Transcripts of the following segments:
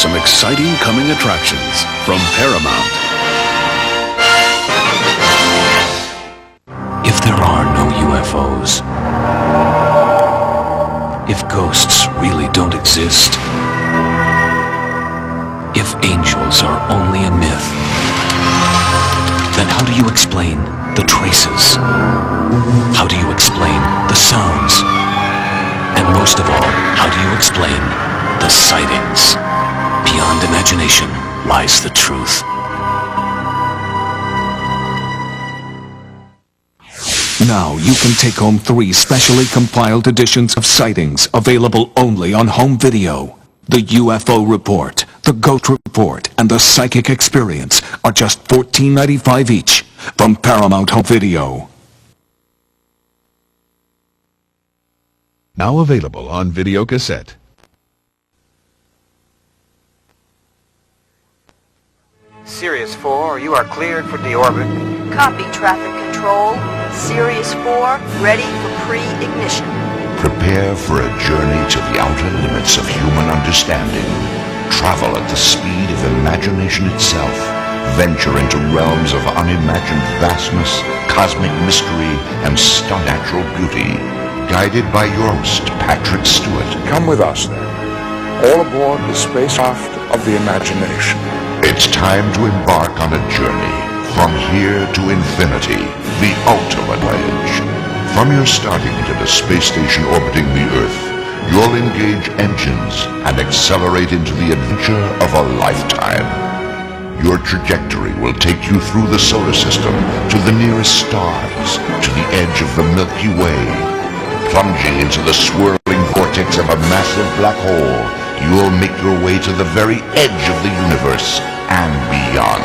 some exciting coming attractions from Paramount. If there are no UFOs, if ghosts really don't exist, if angels are only a myth, then how do you explain the traces? How do you explain the sounds? And most of all, how do you explain the sightings? Beyond imagination lies the truth. Now you can take home 3 specially compiled editions of Sightings, available only on home video. The UFO Report, the Ghost Report, and the Psychic Experience are just $14.95 each from Paramount Home Video. Now available on video cassette. Sirius 4, you are cleared for deorbit. Copy, traffic control. Sirius 4, ready for pre-ignition. Prepare for a journey to the outer limits of human understanding. Travel at the speed of imagination itself. Venture into realms of unimagined vastness, cosmic mystery, and stunning natural beauty. Guided by your host, Patrick Stewart. Come with us, then. All aboard the spacecraft of the imagination. It's time to embark on a journey from here to infinity, the ultimate voyage. From your starting at a space station orbiting the Earth, you'll engage engines and accelerate into the adventure of a lifetime. Your trajectory will take you through the solar system to the nearest stars, to the edge of the Milky Way. Plunging into the swirling vortex of a massive black hole, you'll make your way to the very edge of the universe and beyond.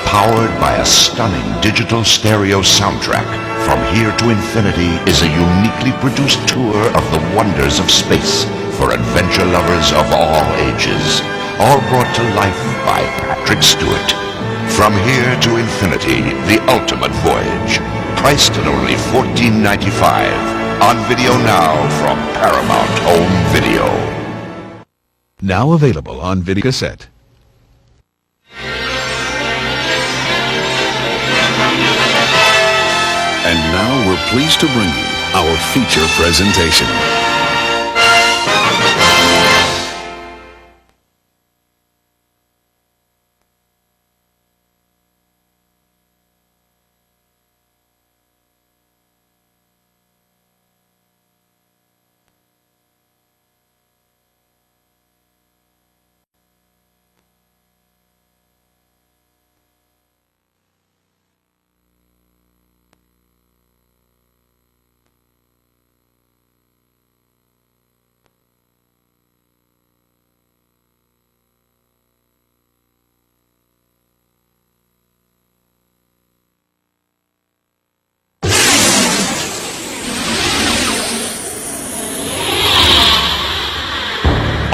Powered by a stunning digital stereo soundtrack, From Here to Infinity is a uniquely produced tour of the wonders of space for adventure lovers of all ages. All brought to life by Patrick Stewart. From Here to Infinity, the ultimate voyage. Priced at only $14.95. On video now from Paramount Home Video. Now available on video cassette. And now we're pleased to bring you our feature presentation.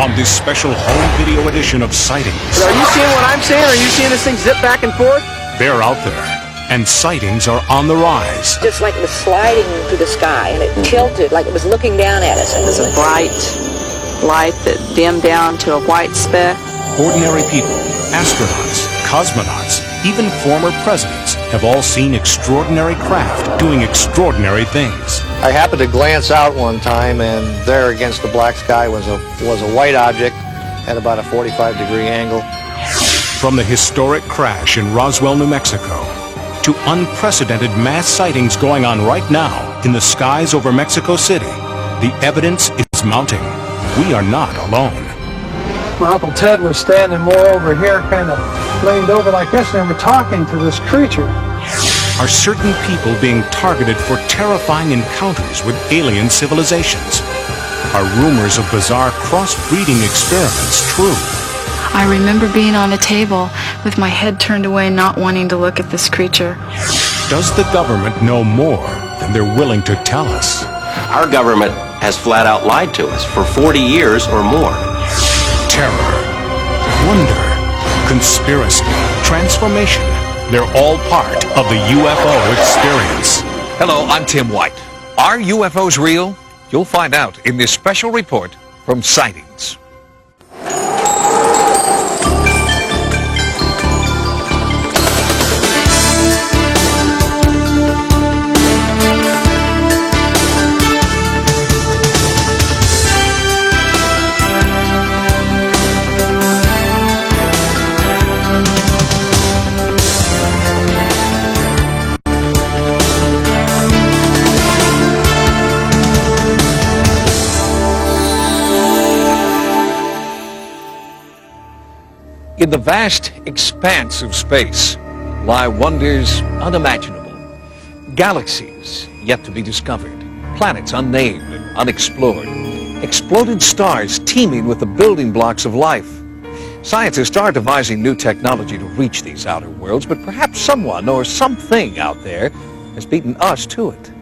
On this special home video edition of Sightings. Are you seeing what I'm seeing? Are you seeing this thing zip back and forth? They're out there, and sightings are on the rise. Just like it was sliding through the sky, and it tilted like it was looking down at us. It was a bright light that dimmed down to a white speck. Ordinary people, astronauts, cosmonauts, even former presidents have all seen extraordinary craft doing extraordinary things. I happened to glance out one time, and there against the black sky was a white object at about a 45-degree angle. From the historic crash in Roswell, New Mexico, to unprecedented mass sightings going on right now in the skies over Mexico City, the evidence is mounting. We are not alone. My Uncle Ted was standing more over here, kind of leaned over like this, and we're talking to this creature. Are certain people being targeted for terrifying encounters with alien civilizations? Are rumors of bizarre crossbreeding experiments true? I remember being on a table with my head turned away, not wanting to look at this creature. Does the government know more than they're willing to tell us? Our government has flat out lied to us for 40 years or more. Terror, wonder, conspiracy, transformation. They're all part of the UFO experience. Hello, I'm Tim White. Are UFOs real? You'll find out in this special report from Sightings. In the vast expanse of space lie wonders unimaginable. Galaxies yet to be discovered, planets unnamed and unexplored, exploded stars teeming with the building blocks of life. Scientists are devising new technology to reach these outer worlds, but perhaps someone or something out there has beaten us to it.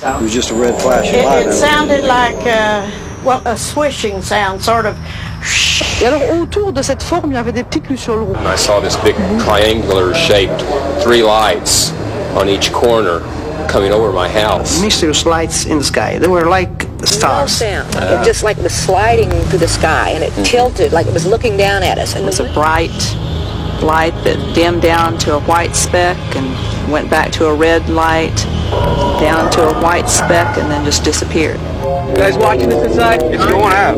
It was just a red flash of light. It sounded like, a swishing sound, sort of. Et alors autour de cette forme, il y avait des petites lucioles rouges. I saw this big triangular shaped 3 lights on each corner coming over my house. Mysterious lights in the sky. They were like stars. It just like was sliding through the sky, and it tilted like it was looking down at us. It was a bright light that dimmed down to a white speck and went back to a red light, down to a white speck, and then just disappeared. You guys watching this inside? It's going out.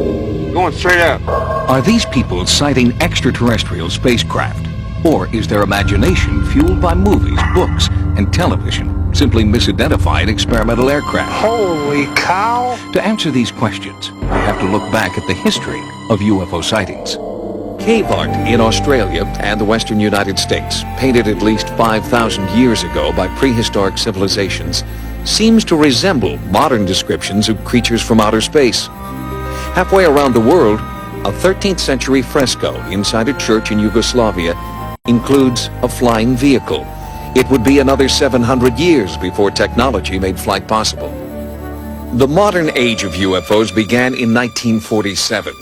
Going straight up. Are these people sighting extraterrestrial spacecraft? Or is their imagination fueled by movies, books, and television simply misidentified experimental aircraft? Holy cow! To answer these questions, we have to look back at the history of UFO sightings. Cave art in Australia and the western United States, painted at least 5,000 years ago by prehistoric civilizations, seems to resemble modern descriptions of creatures from outer space. Halfway around the world, a 13th century fresco inside a church in Yugoslavia includes a flying vehicle. It would be another 700 years before technology made flight possible. The modern age of UFOs began in 1947.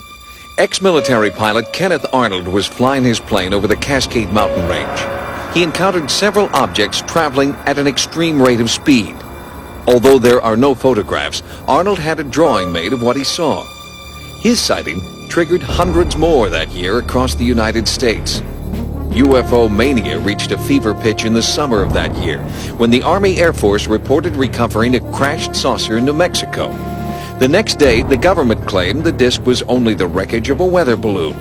Ex-military pilot Kenneth Arnold was flying his plane over the Cascade Mountain Range. He encountered several objects traveling at an extreme rate of speed. Although there are no photographs, Arnold had a drawing made of what he saw. His sighting triggered hundreds more that year across the United States. UFO mania reached a fever pitch in the summer of that year when the Army Air Force reported recovering a crashed saucer in New Mexico. The next day, the government claimed the disc was only the wreckage of a weather balloon.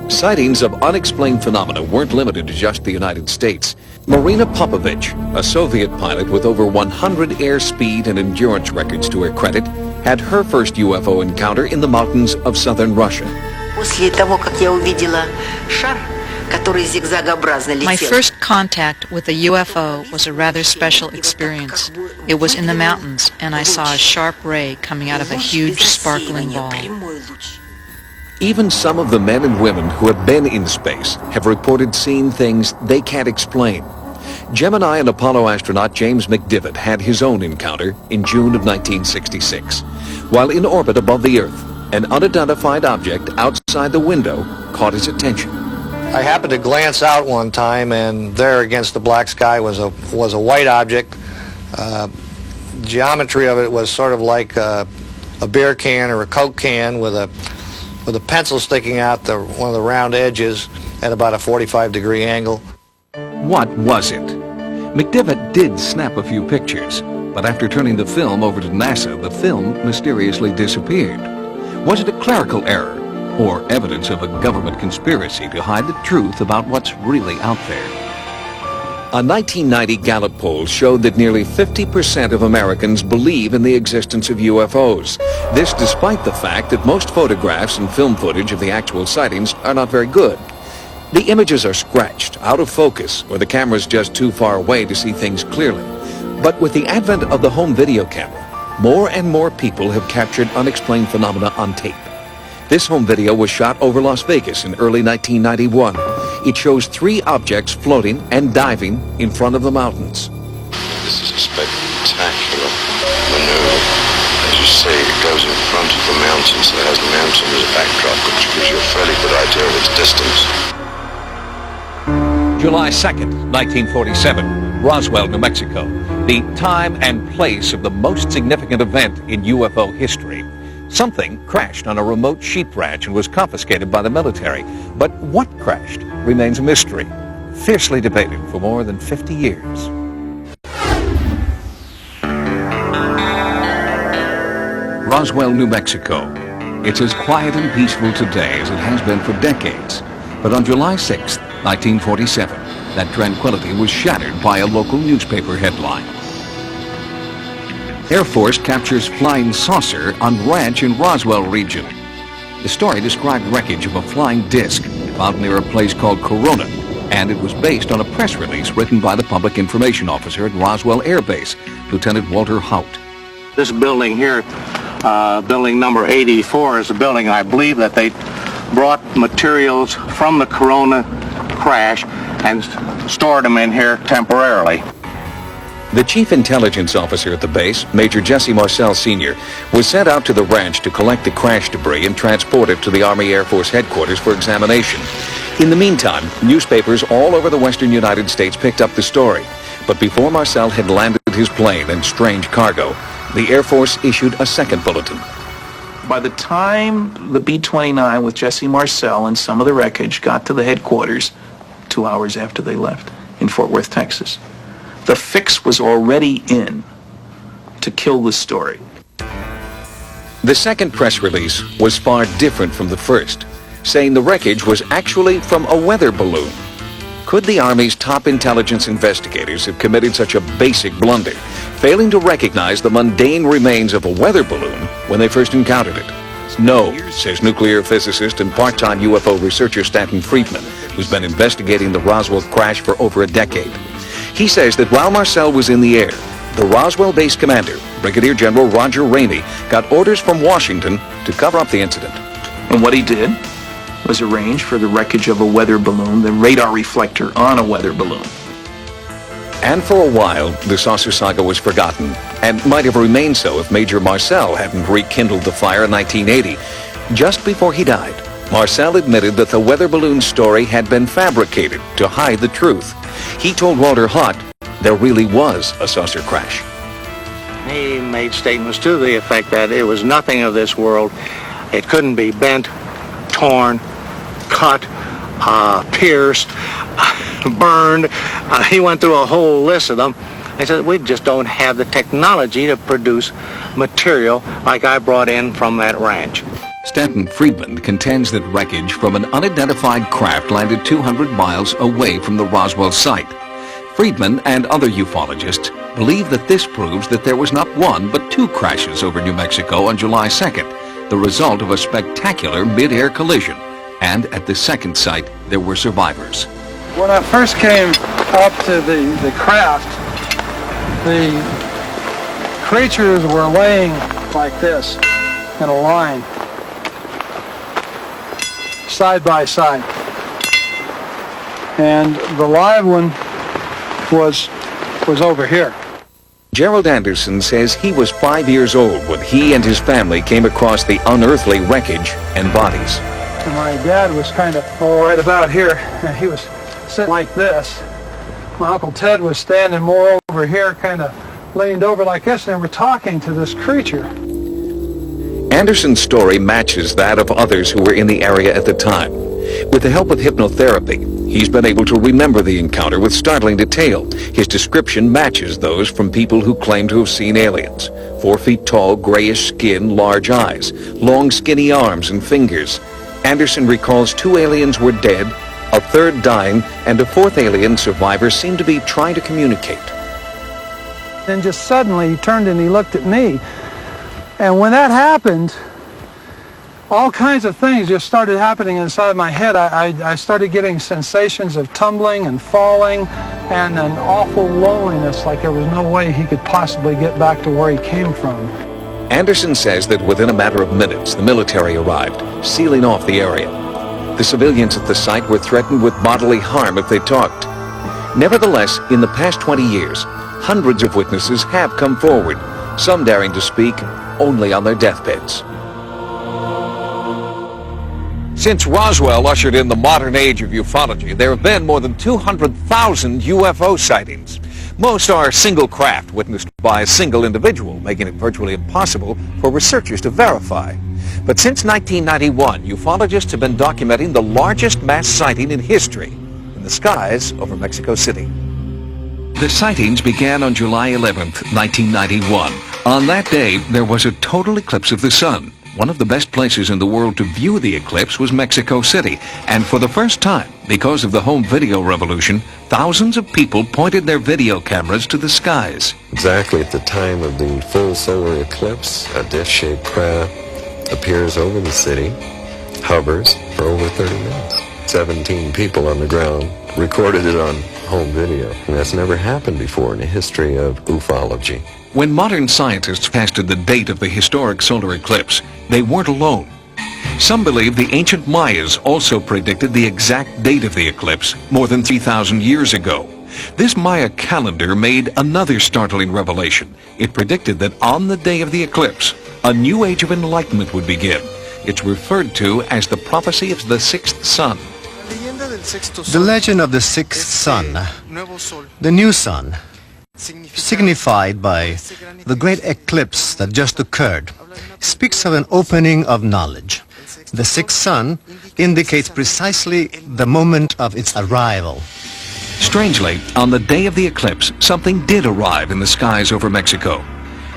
Sightings of unexplained phenomena weren't limited to just the United States. Marina Popovich, a Soviet pilot with over 100 airspeed and endurance records to her credit, had her first UFO encounter in the mountains of southern Russia. My first contact with a UFO was a rather special experience. It was in the mountains, and I saw a sharp ray coming out of a huge sparkling ball. Even some of the men and women who have been in space have reported seeing things they can't explain. Gemini and Apollo astronaut James McDivitt had his own encounter in June of 1966. While in orbit above the Earth, an unidentified object outside the window caught his attention. I happened to glance out one time, and there against the black sky was a white object. Geometry of it was sort of like a beer can or a Coke can with a pencil sticking out one of the round edges at about a 45-degree angle. What was it? McDivitt did snap a few pictures, but after turning the film over to NASA, the film mysteriously disappeared. Was it a clerical error, or evidence of a government conspiracy to hide the truth about what's really out there? A 1990 Gallup poll showed that nearly 50% of Americans believe in the existence of UFOs. This despite the fact that most photographs and film footage of the actual sightings are not very good. The images are scratched, out of focus, or the camera's just too far away to see things clearly. But with the advent of the home video camera, more and more people have captured unexplained phenomena on tape. This home video was shot over Las Vegas in early 1991. It shows 3 objects floating and diving in front of the mountains. This is a spectacular maneuver. As you say, it goes in front of the mountain, so it has the mountain as a backdrop, which gives you a fairly good idea of its distance. July 2nd, 1947, Roswell, New Mexico, the time and place of the most significant event in UFO history. Something crashed on a remote sheep ranch and was confiscated by the military. But what crashed remains a mystery, fiercely debated for more than 50 years. Roswell, New Mexico. It's as quiet and peaceful today as it has been for decades. But on July 6, 1947, that tranquility was shattered by a local newspaper headline. Air Force captures flying saucer on ranch in Roswell region. The story described wreckage of a flying disc found near a place called Corona, and it was based on a press release written by the public information officer at Roswell Air Base, Lieutenant Walter Haut. This building here, building number 84, is a building I believe that they brought materials from the Corona crash and stored them in here temporarily. The chief intelligence officer at the base, Major Jesse Marcel Sr., was sent out to the ranch to collect the crash debris and transport it to the Army Air Force headquarters for examination. In the meantime, newspapers all over the western United States picked up the story. But before Marcel had landed his plane and strange cargo, the Air Force issued a second bulletin. By the time the B-29 with Jesse Marcel and some of the wreckage got to the headquarters 2 hours after they left in Fort Worth, Texas, the fix was already in to kill the story. The second press release was far different from the first, saying the wreckage was actually from a weather balloon. Could the Army's top intelligence investigators have committed such a basic blunder, failing to recognize the mundane remains of a weather balloon when they first encountered it? No, says nuclear physicist and part-time UFO researcher Stanton Friedman, who's been investigating the Roswell crash for over a decade. He says that while Marcel was in the air, the Roswell base commander, Brigadier General Roger Ramey, got orders from Washington to cover up the incident. And what he did was arrange for the wreckage of a weather balloon, the radar reflector on a weather balloon. And for a while, the saucer saga was forgotten, and might have remained so if Major Marcel hadn't rekindled the fire in 1980. Just before he died, Marcel admitted that the weather balloon story had been fabricated to hide the truth. He told Walter Haut there really was a saucer crash. He made statements to the effect that it was nothing of this world. It couldn't be bent, torn, cut, pierced, burned. He went through a whole list of them. He said, we just don't have the technology to produce material like I brought in from that ranch. Stanton Friedman contends that wreckage from an unidentified craft landed 200 miles away from the Roswell site. Friedman and other ufologists believe that this proves that there was not one but two crashes over New Mexico on July 2nd, the result of a spectacular mid-air collision. And at the second site, there were survivors. When I first came up to the craft, the creatures were laying like this in a line, side by side. And the live one was over here. Gerald Anderson says he was 5 years old when he and his family came across the unearthly wreckage and bodies. And my dad was kind of right about here, and he was sitting like this. My Uncle Ted was standing more over here, kind of leaned over like this, and they were talking to this creature. Anderson's story matches that of others who were in the area at the time. With the help of hypnotherapy, he's been able to remember the encounter with startling detail. His description matches those from people who claim to have seen aliens. 4 feet tall, grayish skin, large eyes, long skinny arms and fingers. Anderson recalls 2 aliens were dead, a third dying, and a 4th alien survivor seemed to be trying to communicate. Then just suddenly he turned and he looked at me. And when that happened, all kinds of things just started happening inside my head. I started getting sensations of tumbling and falling and an awful loneliness, like there was no way he could possibly get back to where he came from. Anderson says that within a matter of minutes, the military arrived, sealing off the area. The civilians at the site were threatened with bodily harm if they talked. Nevertheless, in the past 20 years, hundreds of witnesses have come forward, some daring to speak only on their deathbeds. Since Roswell ushered in the modern age of ufology, there have been more than 200,000 UFO sightings. Most are single craft witnessed by a single individual, making it virtually impossible for researchers to verify. But since 1991, ufologists have been documenting the largest mass sighting in history in the skies over Mexico City. The sightings began on July 11th, 1991. On that day, there was a total eclipse of the sun. One of the best places in the world to view the eclipse was Mexico City, and for the first time, because of the home video revolution, thousands of people pointed their video cameras to the skies. Exactly at the time of the full solar eclipse, a disc-shaped craft appears over the city, hovers for over 30 minutes. 17 people on the ground, recorded it on home video. And that's never happened before in the history of ufology. When modern scientists tested the date of the historic solar eclipse, they weren't alone. Some believe the ancient Mayas also predicted the exact date of the eclipse more than 3,000 years ago. This Maya calendar made another startling revelation. It predicted that on the day of the eclipse, a new age of enlightenment would begin. It's referred to as the prophecy of the sixth sun. The legend of the sixth sun, the new sun, signified by the great eclipse that just occurred, speaks of an opening of knowledge. The sixth sun indicates precisely the moment of its arrival. Strangely, on the day of the eclipse, something did arrive in the skies over Mexico.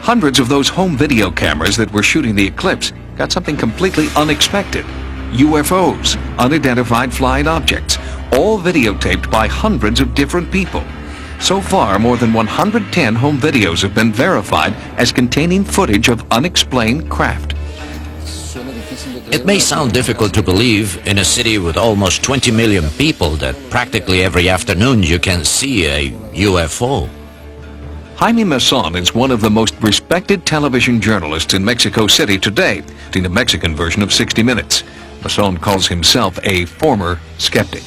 Hundreds of those home video cameras that were shooting the eclipse got something completely unexpected. UFOs, unidentified flying objects, all videotaped by hundreds of different people. So far, more than 110 home videos have been verified as containing footage of unexplained craft. It may sound difficult to believe in a city with almost 20 million people that practically every afternoon you can see a UFO. Jaime Mason is one of the most respected television journalists in Mexico City today, in the Mexican version of 60 Minutes. Mason calls himself a former skeptic.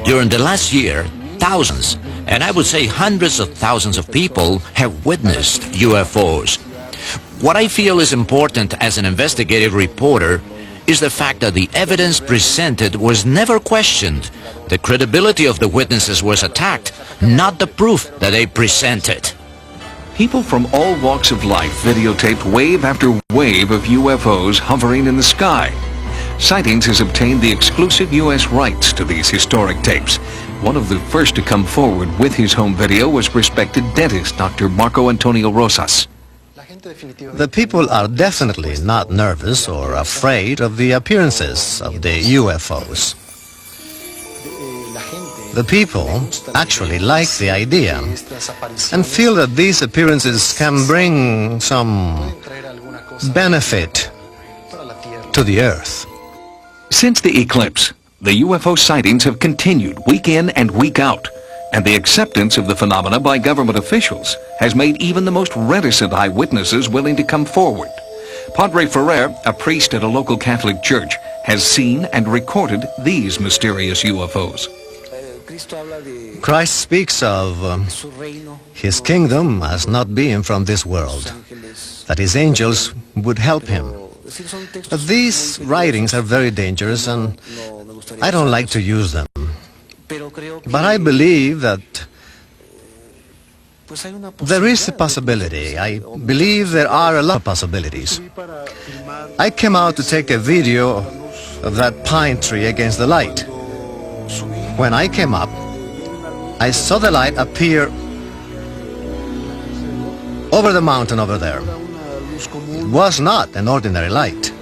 During the last year, thousands, and I would say hundreds of thousands of people have witnessed UFOs. What I feel is important as an investigative reporter is the fact that the evidence presented was never questioned. The credibility of the witnesses was attacked, not the proof that they presented. People from all walks of life videotaped wave after wave of UFOs hovering in the sky. Sightings has obtained the exclusive U.S. rights to these historic tapes. One of the first to come forward with his home video was respected dentist Dr. Marco Antonio Rosas. The people are definitely not nervous or afraid of the appearances of the UFOs. The people actually like the idea and feel that these appearances can bring some benefit to the Earth. Since the eclipse, the UFO sightings have continued week in and week out, and the acceptance of the phenomena by government officials has made even the most reticent eyewitnesses willing to come forward. Padre Ferrer, a priest at a local Catholic church, has seen and recorded these mysterious UFOs. Christ speaks of his kingdom as not being from this world, that his angels would help him. But these writings are very dangerous and I don't like to use them. But I believe that there is a possibility. I believe there are a lot of possibilities. I came out to take a video of that pine tree against the light. When I came up, I saw the light appear over the mountain over there. It was not an ordinary light.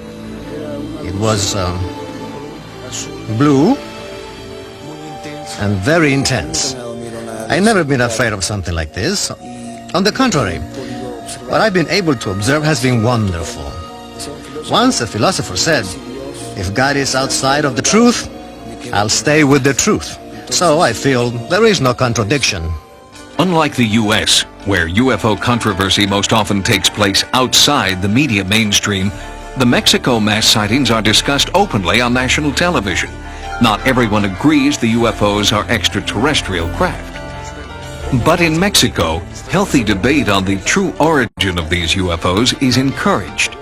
It was blue and very intense. I've never been afraid of something like this. On the contrary, what I've been able to observe has been wonderful. Once a philosopher said, if God is outside of the truth, I'll stay with the truth. So I feel there is no contradiction. Unlike the U.S., where UFO controversy most often takes place outside the media mainstream, the Mexico mass sightings are discussed openly on national television. Not everyone agrees the UFOs are extraterrestrial craft. But in Mexico, healthy debate on the true origin of these UFOs is encouraged.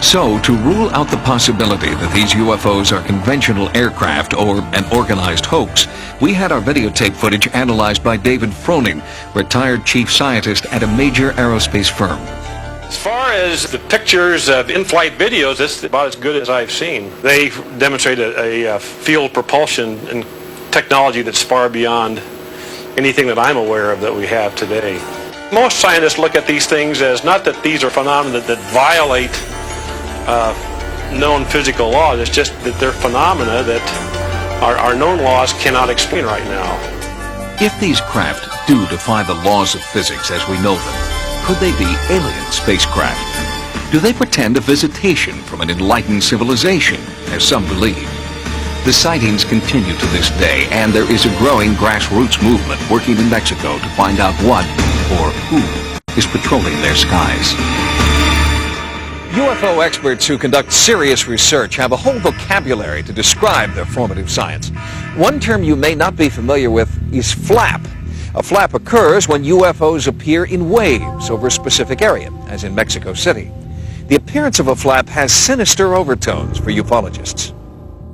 So, to rule out the possibility that these UFOs are conventional aircraft or an organized hoax, we had our videotape footage analyzed by David Froning, retired chief scientist at a major aerospace firm. As far as the pictures of in-flight videos, it's about as good as I've seen. They demonstrate a field propulsion and technology that's far beyond anything that I'm aware of that we have today. Most scientists look at these things as not that these are phenomena that violate known physical laws. It's just that they're phenomena that our known laws cannot explain right now. If these craft do defy the laws of physics as we know them, could they be alien spacecraft? Do they portend a visitation from an enlightened civilization, as some believe? The sightings continue to this day, and there is a growing grassroots movement working in Mexico to find out what or who is patrolling their skies. UFO experts who conduct serious research have a whole vocabulary to describe their formative science. One term you may not be familiar with is flap. A flap occurs when UFOs appear in waves over a specific area, as in Mexico City. The appearance of a flap has sinister overtones for ufologists.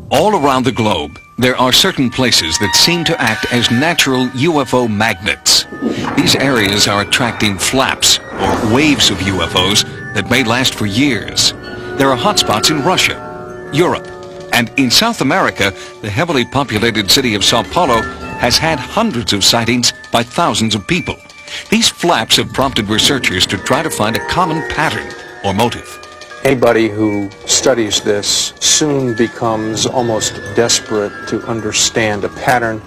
All around the globe, there are certain places that seem to act as natural UFO magnets. These areas are attracting flaps, or waves of UFOs, that may last for years. There are hotspots in Russia, Europe, and in South America, the heavily populated city of Sao Paulo has had hundreds of sightings by thousands of people. These flaps have prompted researchers to try to find a common pattern or motive. Anybody who studies this soon becomes almost desperate to understand a pattern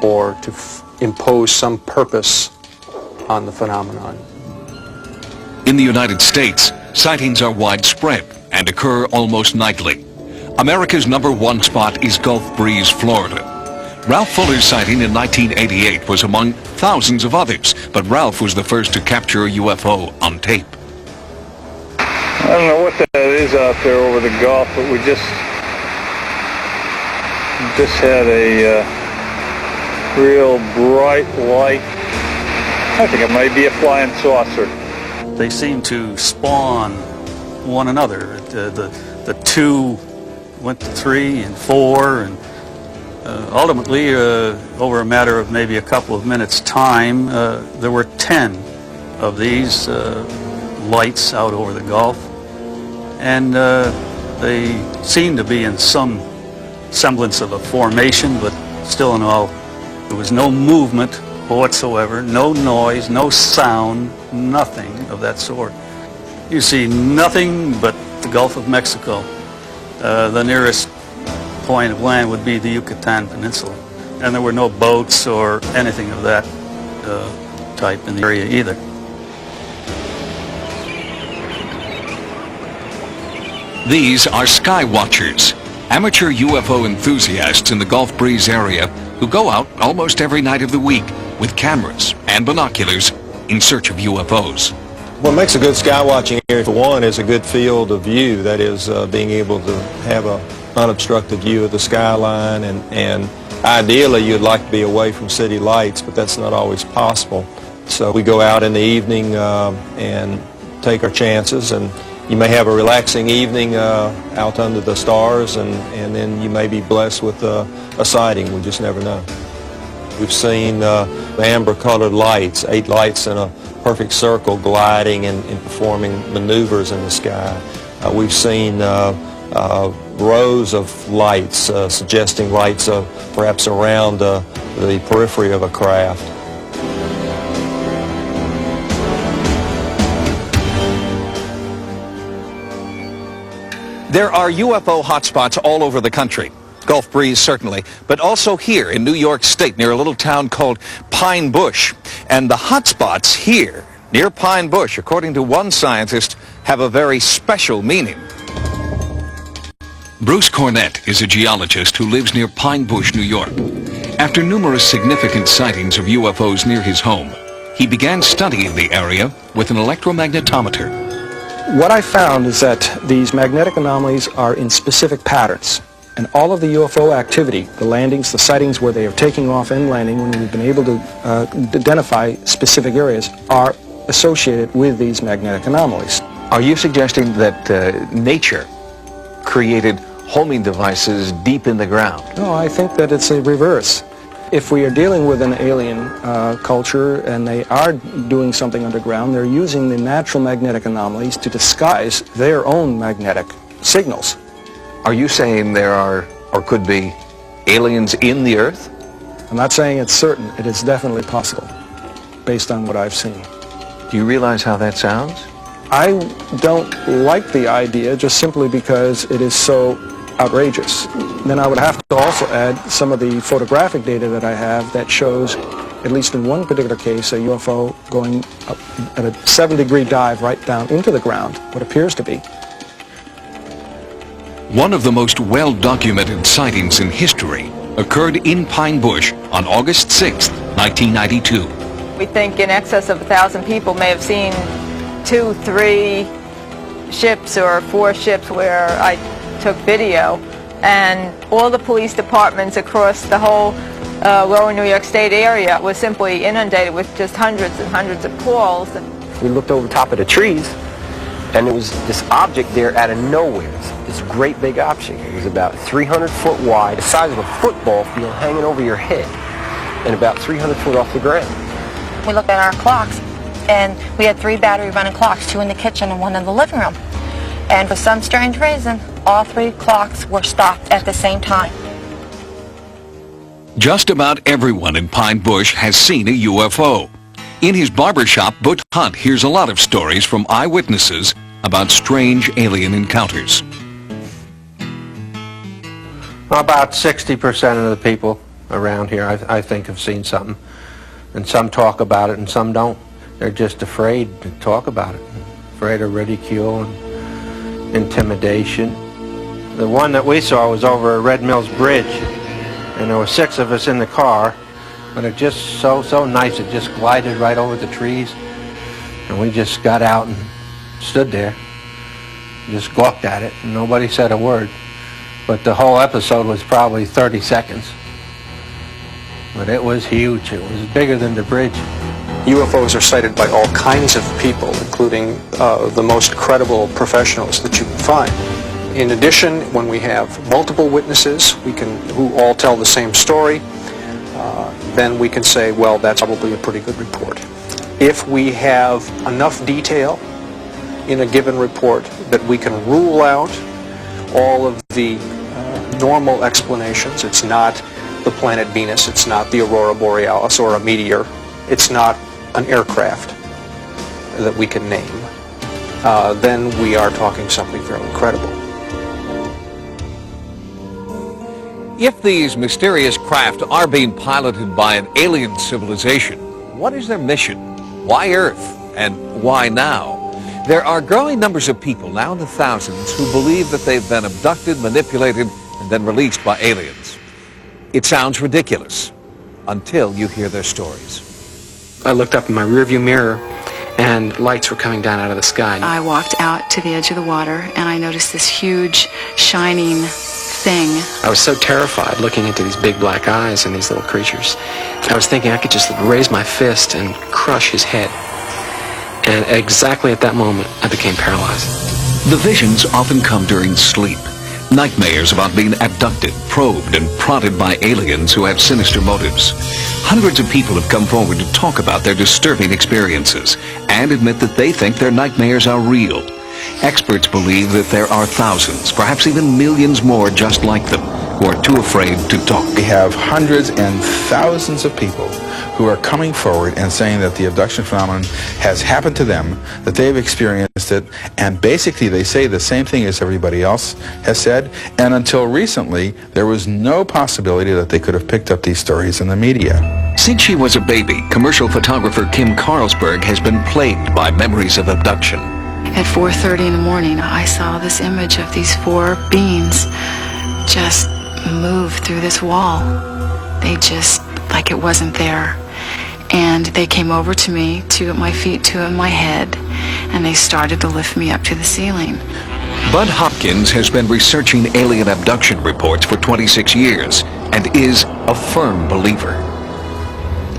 or to impose some purpose on the phenomenon. In the United States, sightings are widespread and occur almost nightly. America's #1 spot is Gulf Breeze, Florida. Ralph Fuller's sighting in 1988 was among thousands of others, but Ralph was the first to capture a UFO on tape. I don't know what that is out there over the Gulf, but we just had a real bright light. I think it might be a flying saucer. They seem to spawn one another. The two went to 3 and 4, and ultimately, over a matter of maybe a couple of minutes' time, there were 10 of these lights out over the Gulf, and they seemed to be in some semblance of a formation, but still in all, there was no movement whatsoever, no noise, no sound, nothing of that sort. You see nothing but the Gulf of Mexico. The nearest point of land would be the Yucatan Peninsula, and there were no boats or anything of that type in the area either. These are Skywatchers, amateur UFO enthusiasts in the Gulf Breeze area who go out almost every night of the week with cameras and binoculars in search of UFOs. What makes a good skywatching area, for one, is a good field of view. That is, being able to have an unobstructed view of the skyline, and ideally you'd like to be away from city lights, but that's not always possible. So we go out in the evening and take our chances, and you may have a relaxing evening out under the stars, and then you may be blessed with a sighting. We just never know. We've seen amber-colored lights, 8 lights in a perfect circle gliding and performing maneuvers in the sky. We've seen rows of lights suggesting lights perhaps around the periphery of a craft. There are UFO hotspots all over the country. Gulf Breeze, certainly, but also here in New York State near a little town called Pine Bush. And the hotspots here near Pine Bush, according to one scientist, have a very special meaning. Bruce Cornett is a geologist who lives near Pine Bush, New York. After numerous significant sightings of UFOs near his home, he began studying the area with an electromagnetometer. What I found is that these magnetic anomalies are in specific patterns. And all of the UFO activity, the landings, the sightings where they are taking off and landing, when we've been able to identify specific areas, are associated with these magnetic anomalies. Are you suggesting that nature created homing devices deep in the ground? No, I think that it's a reverse. If we are dealing with an alien culture and they are doing something underground, they're using the natural magnetic anomalies to disguise their own magnetic signals. Are you saying there are, or could be, aliens in the Earth? I'm not saying it's certain. It is definitely possible, based on what I've seen. Do you realize how that sounds? I don't like the idea just simply because it is so outrageous. Then I would have to also add some of the photographic data that I have that shows, at least in one particular case, a UFO going up at a 7-degree dive right down into the ground, what appears to be. One of the most well-documented sightings in history occurred in Pine Bush on August 6, 1992. We think in excess of 1,000 people may have seen 2, 3 ships or 4 ships where I took video, and all the police departments across the whole lower New York State area was simply inundated with just hundreds and hundreds of calls. We looked over top of the trees, and there was this object there out of nowhere, this great big object. It was about 300 foot wide, the size of a football field hanging over your head, and about 300 foot off the ground. We looked at our clocks, and we had 3 battery running clocks, 2 in the kitchen and 1 in the living room. And for some strange reason, all 3 clocks were stopped at the same time. Just about everyone in Pine Bush has seen a UFO. In his barbershop, Butch Hunt hears a lot of stories from eyewitnesses about strange alien encounters. About 60% of the people around here, I think, have seen something. And some talk about it and some don't. They're just afraid to talk about it. Afraid of ridicule and intimidation. The one that we saw was over at Red Mills Bridge, and there were 6 of us in the car, but it just so nice. It just glided right over the trees, and we just got out and stood there, just gawked at it, and nobody said a word. But the whole episode was probably 30 seconds. But it was huge. It was bigger than the bridge. UFOs are cited by all kinds of people, including the most credible professionals that you can find. In addition, when we have multiple witnesses who all tell the same story, then we can say, well, that's probably a pretty good report. If we have enough detail in a given report that we can rule out all of the normal explanations, it's not the planet Venus, it's not the aurora borealis or a meteor, it's not an aircraft that we can name, then we are talking something fairly credible. If these mysterious craft are being piloted by an alien civilization, what is their mission? Why Earth? And why now? There are growing numbers of people, now in the thousands, who believe that they've been abducted, manipulated, and then released by aliens. It sounds ridiculous until you hear their stories. I looked up in my rearview mirror and lights were coming down out of the sky. I walked out to the edge of the water and I noticed this huge shining thing. I was so terrified looking into these big black eyes and these little creatures. I was thinking I could just raise my fist and crush his head. And exactly at that moment, I became paralyzed. The visions often come during sleep. Nightmares about being abducted, probed, and prodded by aliens who have sinister motives. Hundreds of people have come forward to talk about their disturbing experiences and admit that they think their nightmares are real. Experts believe that there are thousands, perhaps even millions more just like them, who are too afraid to talk. We have hundreds and thousands of people who are coming forward and saying that the abduction phenomenon has happened to them, that they've experienced it, and basically they say the same thing as everybody else has said, and until recently there was no possibility that they could have picked up these stories in the media. Since she was a baby, commercial photographer Kim Carlsberg has been plagued by memories of abduction. At 4:30 in the morning, I saw this image of these 4 beings just move through this wall. They just, like it wasn't there. And they came over to me, 2 at my feet, 2 at my head, and they started to lift me up to the ceiling. Bud Hopkins has been researching alien abduction reports for 26 years and is a firm believer.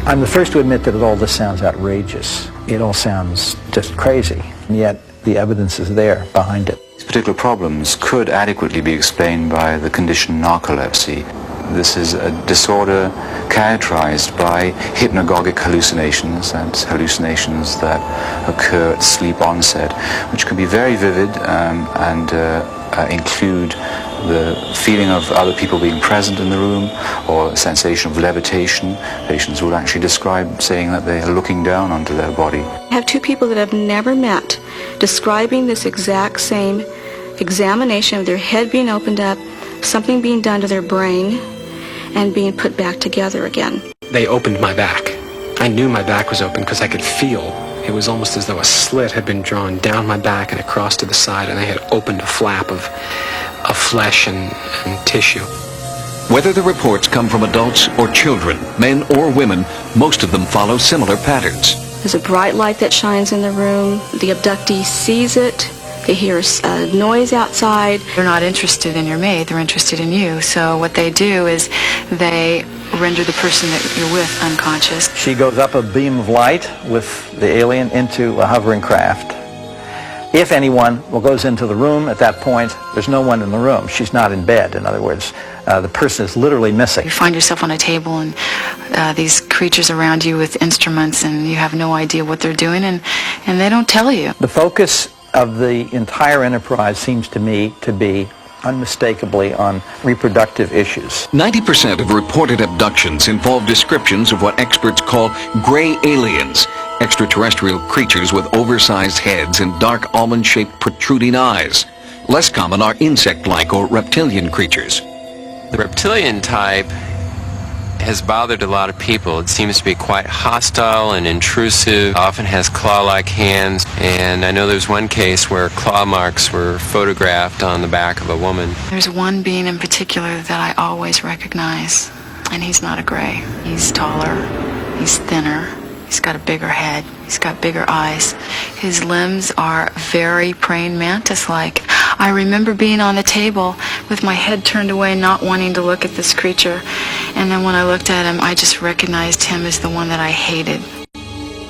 I'm the first to admit that all this sounds outrageous. It all sounds just crazy, and yet the evidence is there behind it. These particular problems could adequately be explained by the condition narcolepsy. This is a disorder characterized by hypnagogic hallucinations, and hallucinations that occur at sleep onset, which can be very vivid and include the feeling of other people being present in the room, or a sensation of levitation. Patients will actually describe saying that they are looking down onto their body. I have 2 people that I've never met describing this exact same examination of their head being opened up, something being done to their brain, and being put back together again. They opened my back. I knew my back was open because I could feel. It was almost as though a slit had been drawn down my back and across to the side, and they had opened a flap of of flesh and tissue. Whether the reports come from adults or children, men or women, most of them follow similar patterns. There's a bright light that shines in the room. The abductee sees it. They hear a noise outside. They're not interested in your mate, they're interested in you. So what they do is they render the person that you're with unconscious. She goes up a beam of light with the alien into a hovering craft. If anyone goes into the room at that point, there's no one in the room. She's not in bed. In other words, the person is literally missing. You find yourself on a table and these creatures around you with instruments, and you have no idea what they're doing, and they don't tell you. The focus of the entire enterprise seems to me to be unmistakably on reproductive issues. 90% of reported abductions involve descriptions of what experts call gray aliens, extraterrestrial creatures with oversized heads and dark almond-shaped protruding eyes. Less common are insect-like or reptilian creatures. The reptilian type has bothered a lot of people. It seems to be quite hostile and intrusive, often has claw-like hands, and I know there's one case where claw marks were photographed on the back of a woman. There's one being in particular that I always recognize, and he's not a gray. He's taller, he's thinner, he's got a bigger head, he's got bigger eyes. His limbs are very praying mantis-like. I remember being on the table with my head turned away, not wanting to look at this creature. And then when I looked at him, I just recognized him as the one that I hated.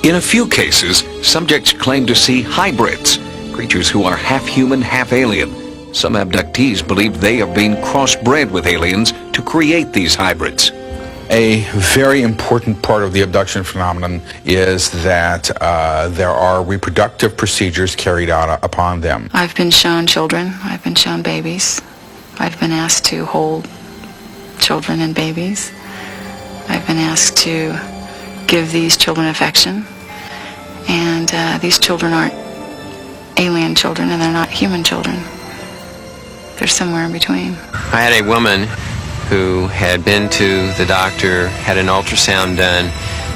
In a few cases, subjects claim to see hybrids, creatures who are half human, half alien. Some abductees believe they are being crossbred with aliens to create these hybrids. A very important part of the abduction phenomenon is that there are reproductive procedures carried out upon them. I've been shown children, I've been shown babies. I've been asked to hold children and babies. I've been asked to give these children affection. And these children aren't alien children, and they're not human children. They're somewhere in between. I had a woman who had been to the doctor, had an ultrasound done.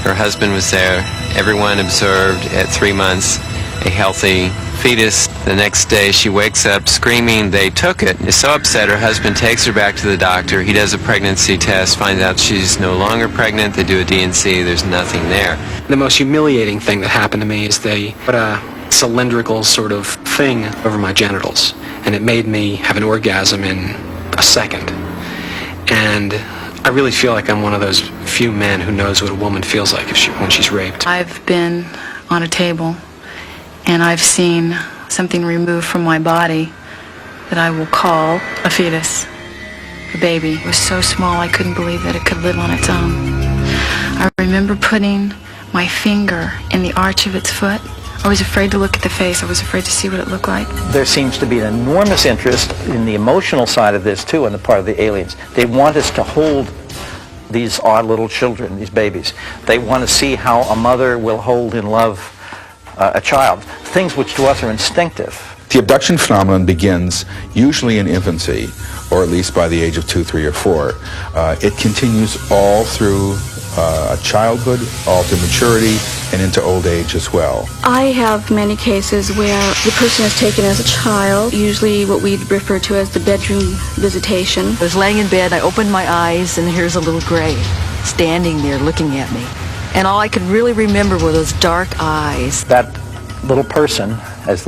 Her husband was there. Everyone observed at 3 months a healthy fetus. The next day she wakes up screaming. They took it. Is so upset her husband takes her back to the doctor. He does a pregnancy test, finds out she's no longer pregnant. They do a D&C. There's nothing there. The most humiliating thing that happened to me is they put a cylindrical sort of thing over my genitals, and it made me have an orgasm in a second. And I really feel like I'm one of those few men who knows what a woman feels like when she's raped. I've been on a table and I've seen something removed from my body that I will call a fetus, a baby. It was so small I couldn't believe that it could live on its own. I remember putting my finger in the arch of its foot. I was afraid to look at the face. I was afraid to see what it looked like. There seems to be an enormous interest in the emotional side of this, too, on the part of the aliens. They want us to hold these odd little children, these babies. They want to see how a mother will hold in love a child, things which to us are instinctive. The abduction phenomenon begins usually in infancy, or at least by the age of 2, 3, or 4. It continues all through childhood, all through maturity, and into old age as well. I have many cases where the person is taken as a child, usually what we refer to as the bedroom visitation. I was laying in bed, I opened my eyes, and here's a little gray standing there looking at me. And all I could really remember were those dark eyes. That little person, as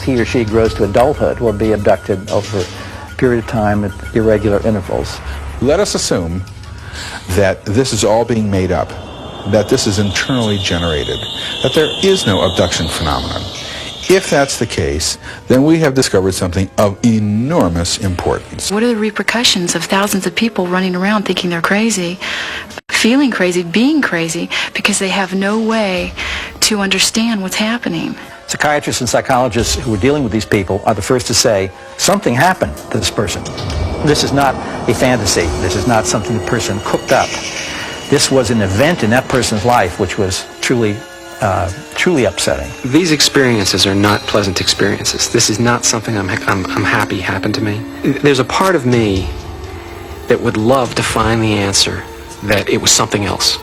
he or she grows to adulthood, will be abducted over a period of time at irregular intervals. Let us assume that this is all being made up, that this is internally generated, that there is no abduction phenomenon. If that's the case, then we have discovered something of enormous importance. What are the repercussions of thousands of people running around thinking they're crazy, feeling crazy, being crazy, because they have no way to understand what's happening? Psychiatrists and psychologists who are dealing with these people are the first to say, something happened to this person. This is not a fantasy. This is not something the person cooked up. This was an event in that person's life which was truly upsetting. These experiences are not pleasant experiences. This is not something I'm happy happened to me. There's a part of me that would love to find the answer that it was something else.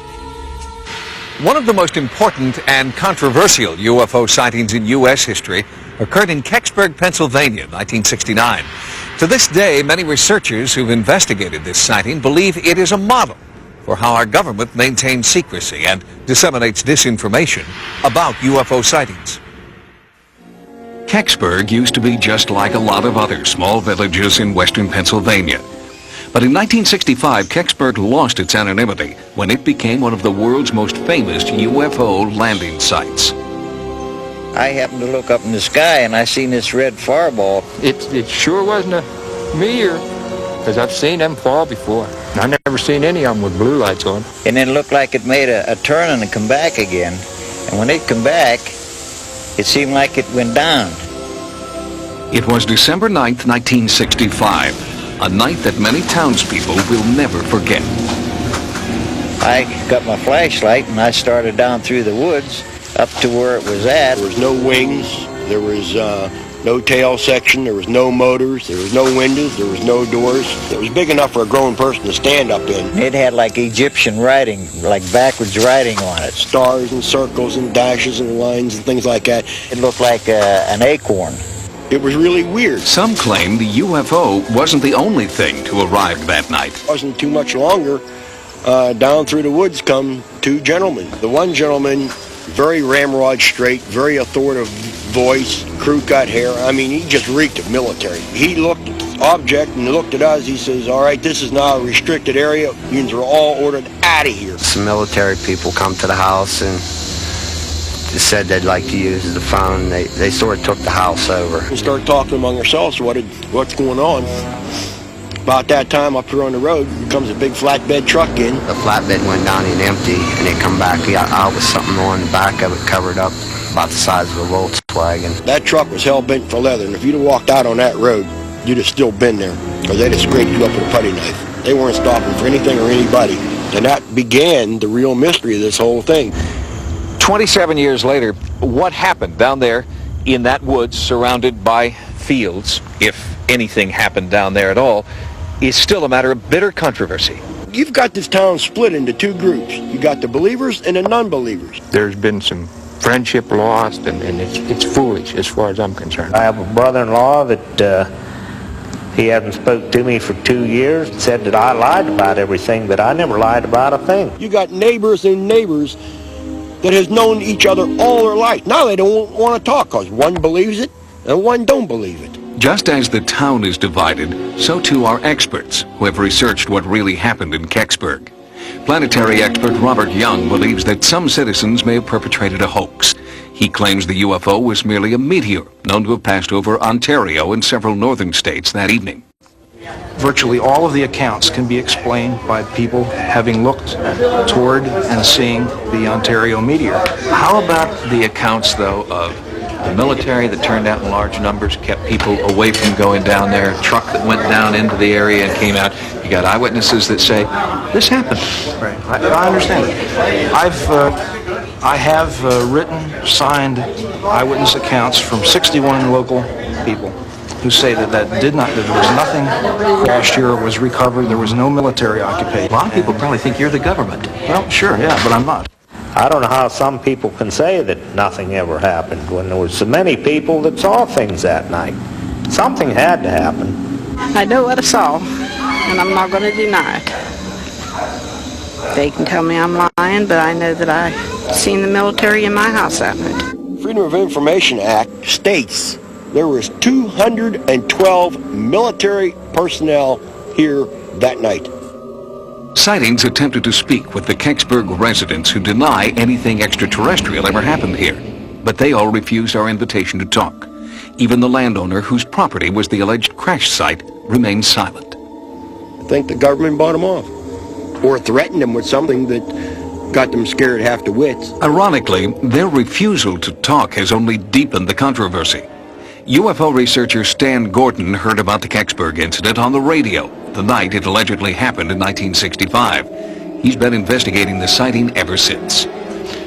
One of the most important and controversial UFO sightings in U.S. history occurred in Kecksburg, Pennsylvania, 1969. To this day, many researchers who've investigated this sighting believe it is a model for how our government maintains secrecy and disseminates disinformation about UFO sightings. Kecksburg used to be just like a lot of other small villages in western Pennsylvania. But in 1965, Kecksburg lost its anonymity when it became one of the world's most famous UFO landing sites. I happened to look up in the sky and I seen this red fireball. It sure wasn't a meteor, because I've seen them fall before. I never seen any of them with blue lights on. And then it looked like it made a turn and come back again. And when it come back, it seemed like it went down. It was December 9th, 1965, a night that many townspeople will never forget. I got my flashlight and I started down through the woods up to where it was at. There was no wings, there was no tail section, there was no motors, there was no windows, there was no doors. It was big enough for a grown person to stand up in. It had like Egyptian writing, like backwards writing on it. Stars and circles and dashes and lines and things like that. It looked like an acorn. It was really weird. Some claim the UFO wasn't the only thing to arrive that night. It wasn't too much longer. Down through the woods come two gentlemen. The one gentleman, very ramrod straight, very authoritative voice, crew cut hair. I mean, he just reeked of military. He looked at the object and looked at us. He says, all right, this is now a restricted area. You are all ordered out of here. Some military people come to the house and said they'd like to use the phone. They sort of took the house over. We started talking among ourselves, what's going on. About that time, up here on the road, comes a big flatbed truck in. The flatbed went down and empty, and it come back out with something on the back of it covered up about the size of a Volkswagen. That truck was hell-bent for leather, and if you'd have walked out on that road, you'd have still been there, because they'd have scraped you up with a putty knife. They weren't stopping for anything or anybody, and that began the real mystery of this whole thing. 27 years later, what happened down there in that woods surrounded by fields, if anything happened down there at all, is still a matter of bitter controversy. You've got this town split into two groups. You got the believers and the non-believers. There's been some friendship lost, and it's foolish as far as I'm concerned. I have a brother-in-law that he hasn't spoke to me for 2 years. Said that I lied about everything, but I never lied about a thing. You got neighbors and neighbors that has known each other all their life. Now they don't want to talk because one believes it and one don't believe it. Just as the town is divided, so too are experts who have researched what really happened in Kecksburg. Planetary expert Robert Young believes that some citizens may have perpetrated a hoax. He claims the UFO was merely a meteor known to have passed over Ontario and several northern states that evening. Virtually all of the accounts can be explained by people having looked toward and seeing the Ontario meteor. How about the accounts, though, of the military that turned out in large numbers, kept people away from going down there, a truck that went down into the area and came out? You got eyewitnesses that say, this happened. Right. I understand it. I have written, signed eyewitness accounts from 61 local people who say that there was nothing crashed here, it was recovered, there was no military occupation. A lot of people probably think you're the government. Well, sure, yeah, but I'm not. I don't know how some people can say that nothing ever happened when there was so many people that saw things that night. Something had to happen. I know what I saw, and I'm not going to deny it. They can tell me I'm lying, but I know that I seen the military in my house that night. Freedom of Information Act states there was 212 military personnel here that night. Sightings attempted to speak with the Kecksburg residents who deny anything extraterrestrial ever happened here, but they all refused our invitation to talk. Even the landowner whose property was the alleged crash site remained silent. I think the government bought them off, or threatened them with something that got them scared half to wits. Ironically, their refusal to talk has only deepened the controversy. UFO researcher Stan Gordon heard about the Kecksburg incident on the radio the night it allegedly happened in 1965. He's been investigating the sighting ever since.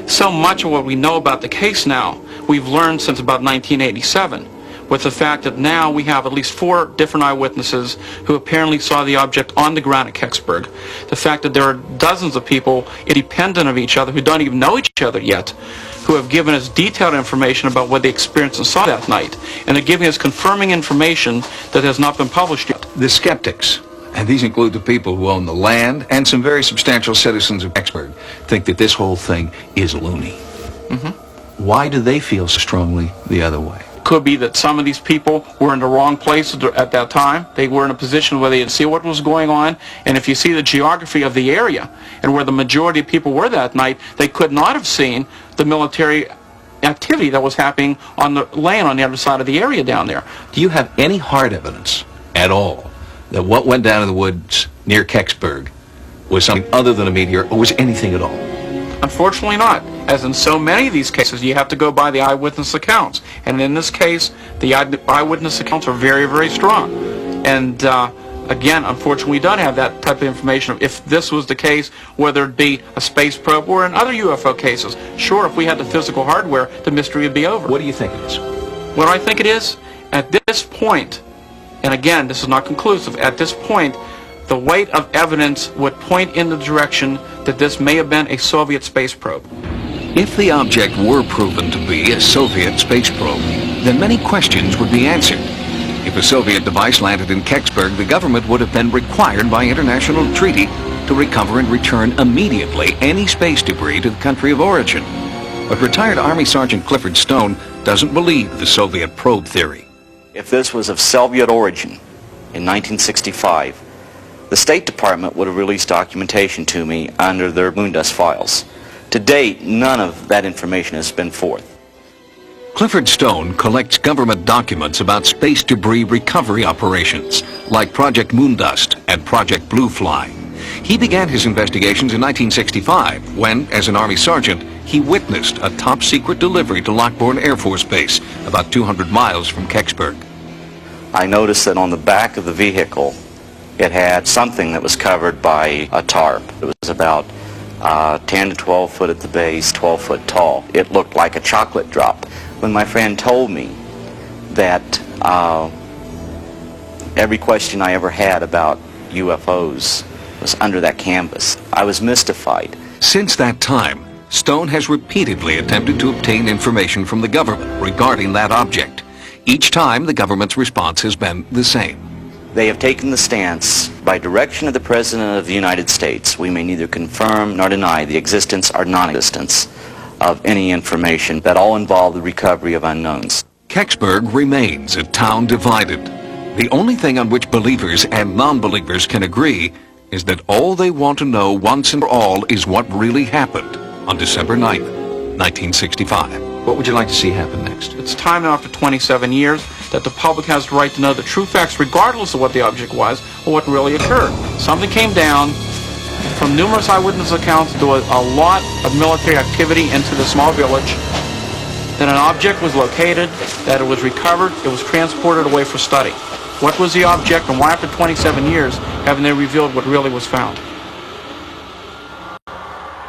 So much of what we know about the case now, we've learned since about 1987, with the fact that now we have at least 4 different eyewitnesses who apparently saw the object on the ground at Kecksburg. The fact that there are dozens of people independent of each other who don't even know each other yet, who have given us detailed information about what they experienced and saw that night. And they're giving us confirming information that has not been published yet. The skeptics, and these include the people who own the land and some very substantial citizens of Vicksburg, think that this whole thing is loony. Why do they feel so strongly the other way? Could be that some of these people were in the wrong place at that time. They were in a position where they didn't see what was going on. And if you see the geography of the area and where the majority of people were that night, they could not have seen the military activity that was happening on the land on the other side of the area down there. Do you have any hard evidence at all that what went down in the woods near Kecksburg was something other than a meteor, or was anything at all? Unfortunately not. As in so many of these cases, you have to go by the eyewitness accounts. And in this case, the eyewitness accounts are very, very strong. And again, unfortunately, we don't have that type of information. If this was the case, whether it be a space probe or in other UFO cases, sure, if we had the physical hardware, the mystery would be over. What do you think it is? What do I think it is? At this point, and again, this is not conclusive, at this point, the weight of evidence would point in the direction that this may have been a Soviet space probe. If the object were proven to be a Soviet space probe, then many questions would be answered. If a Soviet device landed in Kecksburg, the government would have been required by international treaty to recover and return immediately any space debris to the country of origin. But retired Army Sergeant Clifford Stone doesn't believe the Soviet probe theory. If this was of Soviet origin in 1965, the State Department would have released documentation to me under their Moondust files. To date, none of that information has been forth. Clifford Stone collects government documents about space debris recovery operations, like Project Moondust and Project Blue Fly. He began his investigations in 1965 when, as an Army sergeant, he witnessed a top-secret delivery to Lockbourne Air Force Base, about 200 miles from Kecksburg. I noticed that on the back of the vehicle, it had something that was covered by a tarp. It was about 10 to 12 foot at the base, 12 foot tall. It looked like a chocolate drop. When my friend told me that every question I ever had about UFOs was under that canvas, I was mystified. Since that time, Stone has repeatedly attempted to obtain information from the government regarding that object. Each time, the government's response has been the same. They have taken the stance, by direction of the President of the United States, we may neither confirm nor deny the existence or non-existence of any information that all involve the recovery of unknowns. Kecksburg remains a town divided. The only thing on which believers and non-believers can agree is that all they want to know once and for all is what really happened on December 9th, 1965. What would you like to see happen next? It's time now, after 27 years, that the public has the right to know the true facts regardless of what the object was or what really occurred. Something came down. From numerous eyewitness accounts, there was a lot of military activity into the small village. Then an object was located, that it was recovered, it was transported away for study. What was the object, and why after 27 years haven't they revealed what really was found?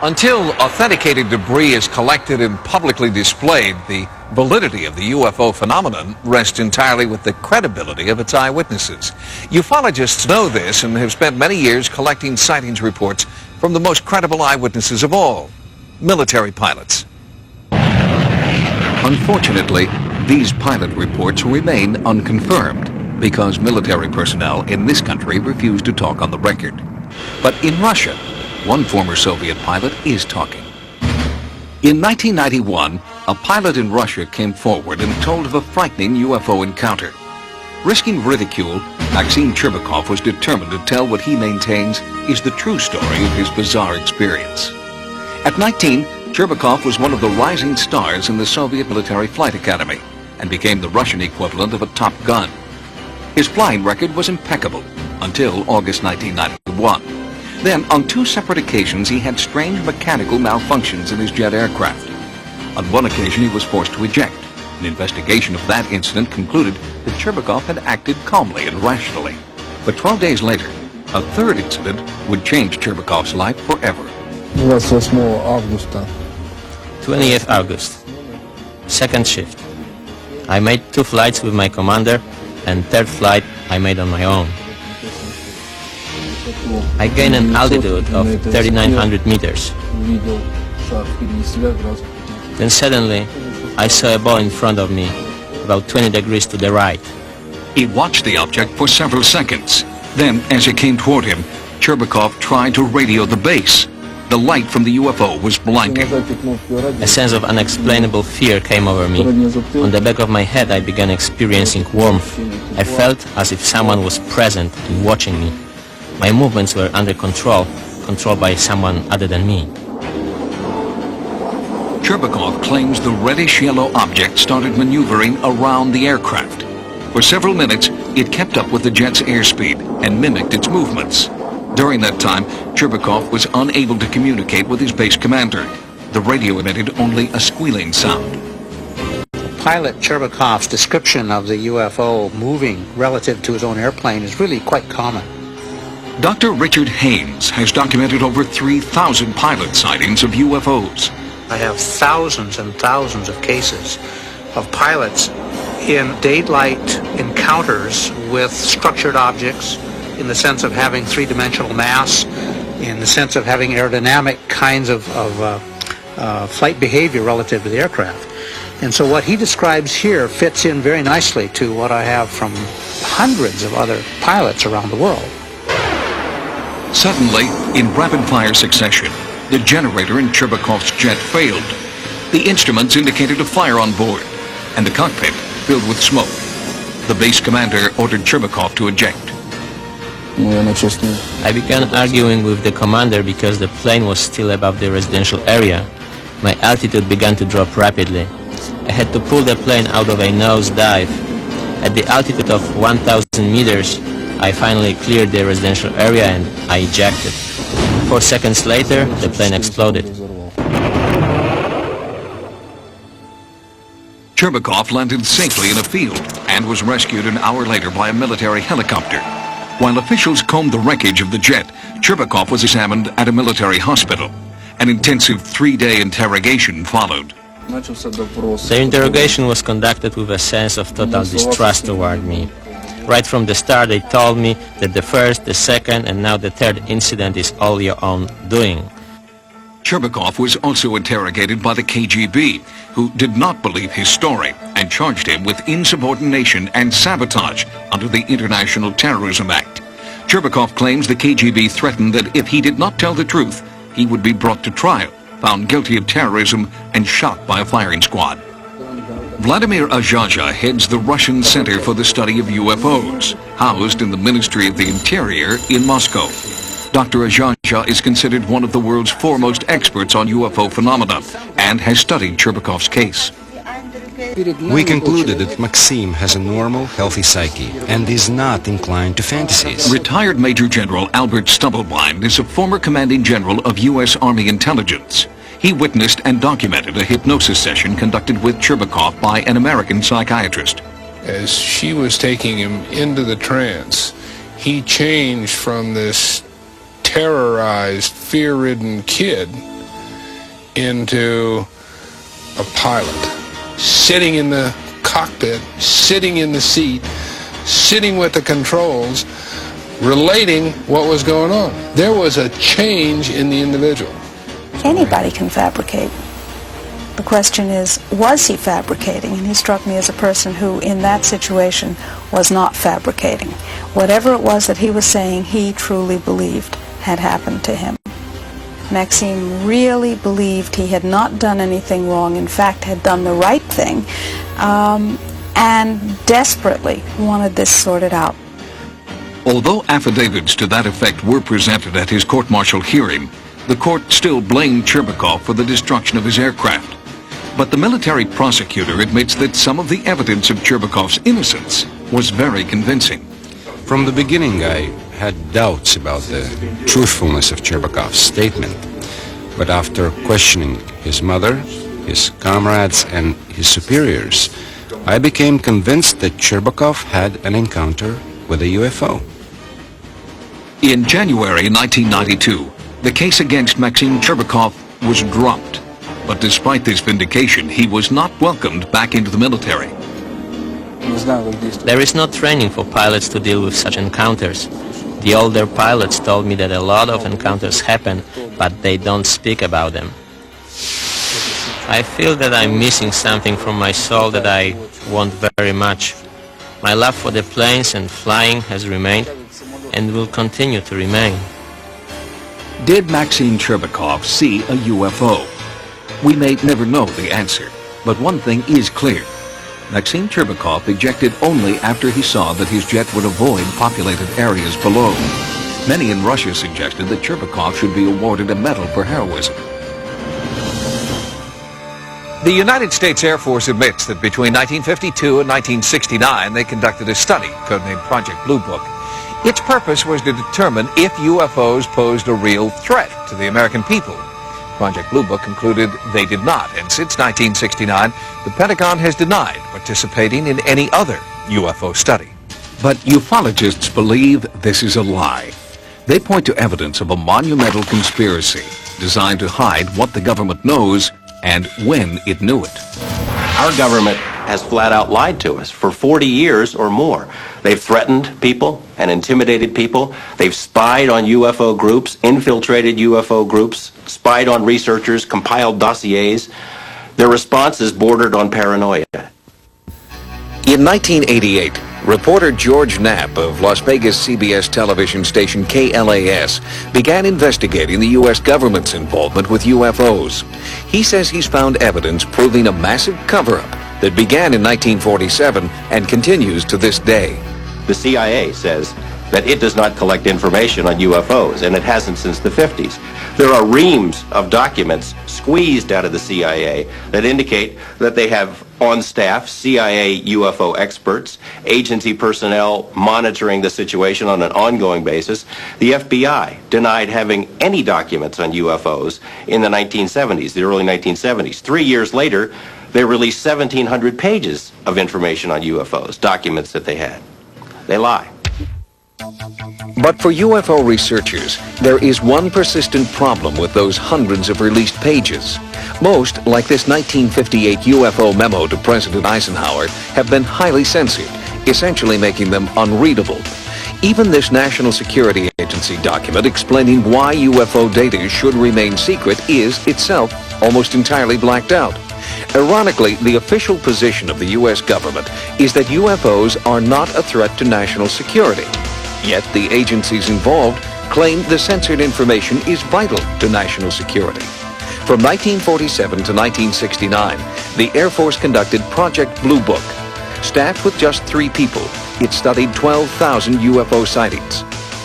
Until authenticated debris is collected and publicly displayed, the validity of the UFO phenomenon rests entirely with the credibility of its eyewitnesses. Ufologists know this and have spent many years collecting sightings reports from the most credible eyewitnesses of all, military pilots. Unfortunately, these pilot reports remain unconfirmed because military personnel in this country refuse to talk on the record. But in Russia, one former Soviet pilot is talking. In 1991, a pilot in Russia came forward and told of a frightening UFO encounter. Risking ridicule, Maxim Cherbakov was determined to tell what he maintains is the true story of his bizarre experience. At 19, Cherbakov was one of the rising stars in the Soviet Military Flight Academy and became the Russian equivalent of a Top Gun. His flying record was impeccable until August 1991. Then, on two separate occasions, he had strange mechanical malfunctions in his jet aircraft. On one occasion, he was forced to eject. An investigation of that incident concluded that Cherbakov had acted calmly and rationally. But 12 days later, a third incident would change Cherbakov's life forever. 28 августа. 20th August. Second shift. I made 2 flights with my commander, and third flight I made on my own. I gained an altitude of 3,900 meters. Then suddenly, I saw a ball in front of me, about 20 degrees to the right. He watched the object for several seconds. Then, as it came toward him, Cherbakov tried to radio the base. The light from the UFO was blinding. A sense of unexplainable fear came over me. On the back of my head, I began experiencing warmth. I felt as if someone was present and watching me. My movements were under control, controlled by someone other than me. Cherbakov claims the reddish-yellow object started maneuvering around the aircraft. For several minutes, it kept up with the jet's airspeed and mimicked its movements. During that time, Cherbakov was unable to communicate with his base commander. The radio emitted only a squealing sound. Pilot Cherbakov's description of the UFO moving relative to his own airplane is really quite common. Dr. Richard Haynes has documented over 3,000 pilot sightings of UFOs. I have thousands and thousands of cases of pilots in daylight encounters with structured objects, in the sense of having three-dimensional mass, in the sense of having aerodynamic kinds of flight behavior relative to the aircraft. And so what he describes here fits in very nicely to what I have from hundreds of other pilots around the world. Suddenly, in rapid-fire succession, the generator in Cherbakov's jet failed. The instruments indicated a fire on board, and the cockpit filled with smoke. The base commander ordered Cherbakov to eject. I began arguing with the commander because the plane was still above the residential area. My altitude began to drop rapidly. I had to pull the plane out of a nosedive. At the altitude of 1,000 meters, I finally cleared the residential area and I ejected. 4 seconds later, the plane exploded. Cherbakov landed safely in a field and was rescued an hour later by a military helicopter. While officials combed the wreckage of the jet, Cherbakov was examined at a military hospital. An intensive 3-day interrogation followed. The interrogation was conducted with a sense of total distrust toward me. Right from the start, they told me that the first, the second, and now the third incident is all your own doing. Cherbakov was also interrogated by the KGB, who did not believe his story and charged him with insubordination and sabotage under the International Terrorism Act. Cherbakov claims the KGB threatened that if he did not tell the truth, he would be brought to trial, found guilty of terrorism, and shot by a firing squad. Vladimir Azhaja heads the Russian Center for the Study of UFOs, housed in the Ministry of the Interior in Moscow. Dr. Azhaja is considered one of the world's foremost experts on UFO phenomena and has studied Cherbakov's case. We concluded that Maxim has a normal, healthy psyche and is not inclined to fantasies. Retired Major General Albert Stubblebine is a former commanding general of U.S. Army intelligence. He witnessed and documented a hypnosis session conducted with Cherbakov by an American psychiatrist. As she was taking him into the trance, he changed from this terrorized, fear-ridden kid into a pilot, sitting in the cockpit, sitting in the seat, sitting with the controls, relating what was going on. There was a change in the individual. Anybody can fabricate. The question is, was he fabricating? And he struck me as a person who, in that situation, was not fabricating. Whatever it was that he was saying, he truly believed had happened to him. Maxime really believed he had not done anything wrong, in fact had done the right thing, and desperately wanted this sorted out. Although affidavits to that effect were presented at his court-martial hearing, the court still blamed Cherbakov for the destruction of his aircraft. But the military prosecutor admits that some of the evidence of Cherbakov's innocence was very convincing. From the beginning, I had doubts about the truthfulness of Cherbakov's statement. But after questioning his mother, his comrades, and his superiors, I became convinced that Cherbakov had an encounter with a UFO. In January 1992, the case against Maxim Cherbakov was dropped. But despite this vindication, he was not welcomed back into the military. There is no training for pilots to deal with such encounters. The older pilots told me that a lot of encounters happen, but they don't speak about them. I feel that I'm missing something from my soul that I want very much. My love for the planes and flying has remained and will continue to remain. Did Maxim Cherbakov see a UFO? We may never know the answer, but one thing is clear. Maxim Cherbakov ejected only after he saw that his jet would avoid populated areas below. Many in Russia suggested that Cherbakov should be awarded a medal for heroism. The United States Air Force admits that between 1952 and 1969 they conducted a study, codenamed Project Blue Book. Its purpose was to determine if UFOs posed a real threat to the American people. Project Blue Book concluded they did not, and since 1969, the Pentagon has denied participating in any other UFO study. But ufologists believe this is a lie. They point to evidence of a monumental conspiracy designed to hide what the government knows and when it knew it. Our government has flat out lied to us for 40 years or more. They've threatened people and intimidated people. They've spied on UFO groups, infiltrated UFO groups, spied on researchers, compiled dossiers. Their response is bordered on paranoia. In 1988, reporter George Knapp of Las Vegas CBS television station KLAS began investigating the U.S. government's involvement with UFOs. He says he's found evidence proving a massive cover-up that began in 1947 and continues to this day. The CIA says that it does not collect information on UFOs, and it hasn't since the 50s. There are reams of documents squeezed out of the CIA that indicate that they have on staff CIA UFO experts, agency personnel monitoring the situation on an ongoing basis. The FBI denied having any documents on UFOs in the 1970s, the early 1970s. 3 years later, they released 1,700 pages of information on UFOs, documents that they had. They lie. But for UFO researchers, there is one persistent problem with those hundreds of released pages. Most, like this 1958 UFO memo to President Eisenhower, have been highly censored, essentially making them unreadable. Even this National Security Agency document explaining why UFO data should remain secret is itself almost entirely blacked out. Ironically, the official position of the U.S. government is that UFOs are not a threat to national security. Yet the agencies involved claim the censored information is vital to national security. From 1947 to 1969, the Air Force conducted Project Blue Book. Staffed with just 3 people, it studied 12,000 UFO sightings.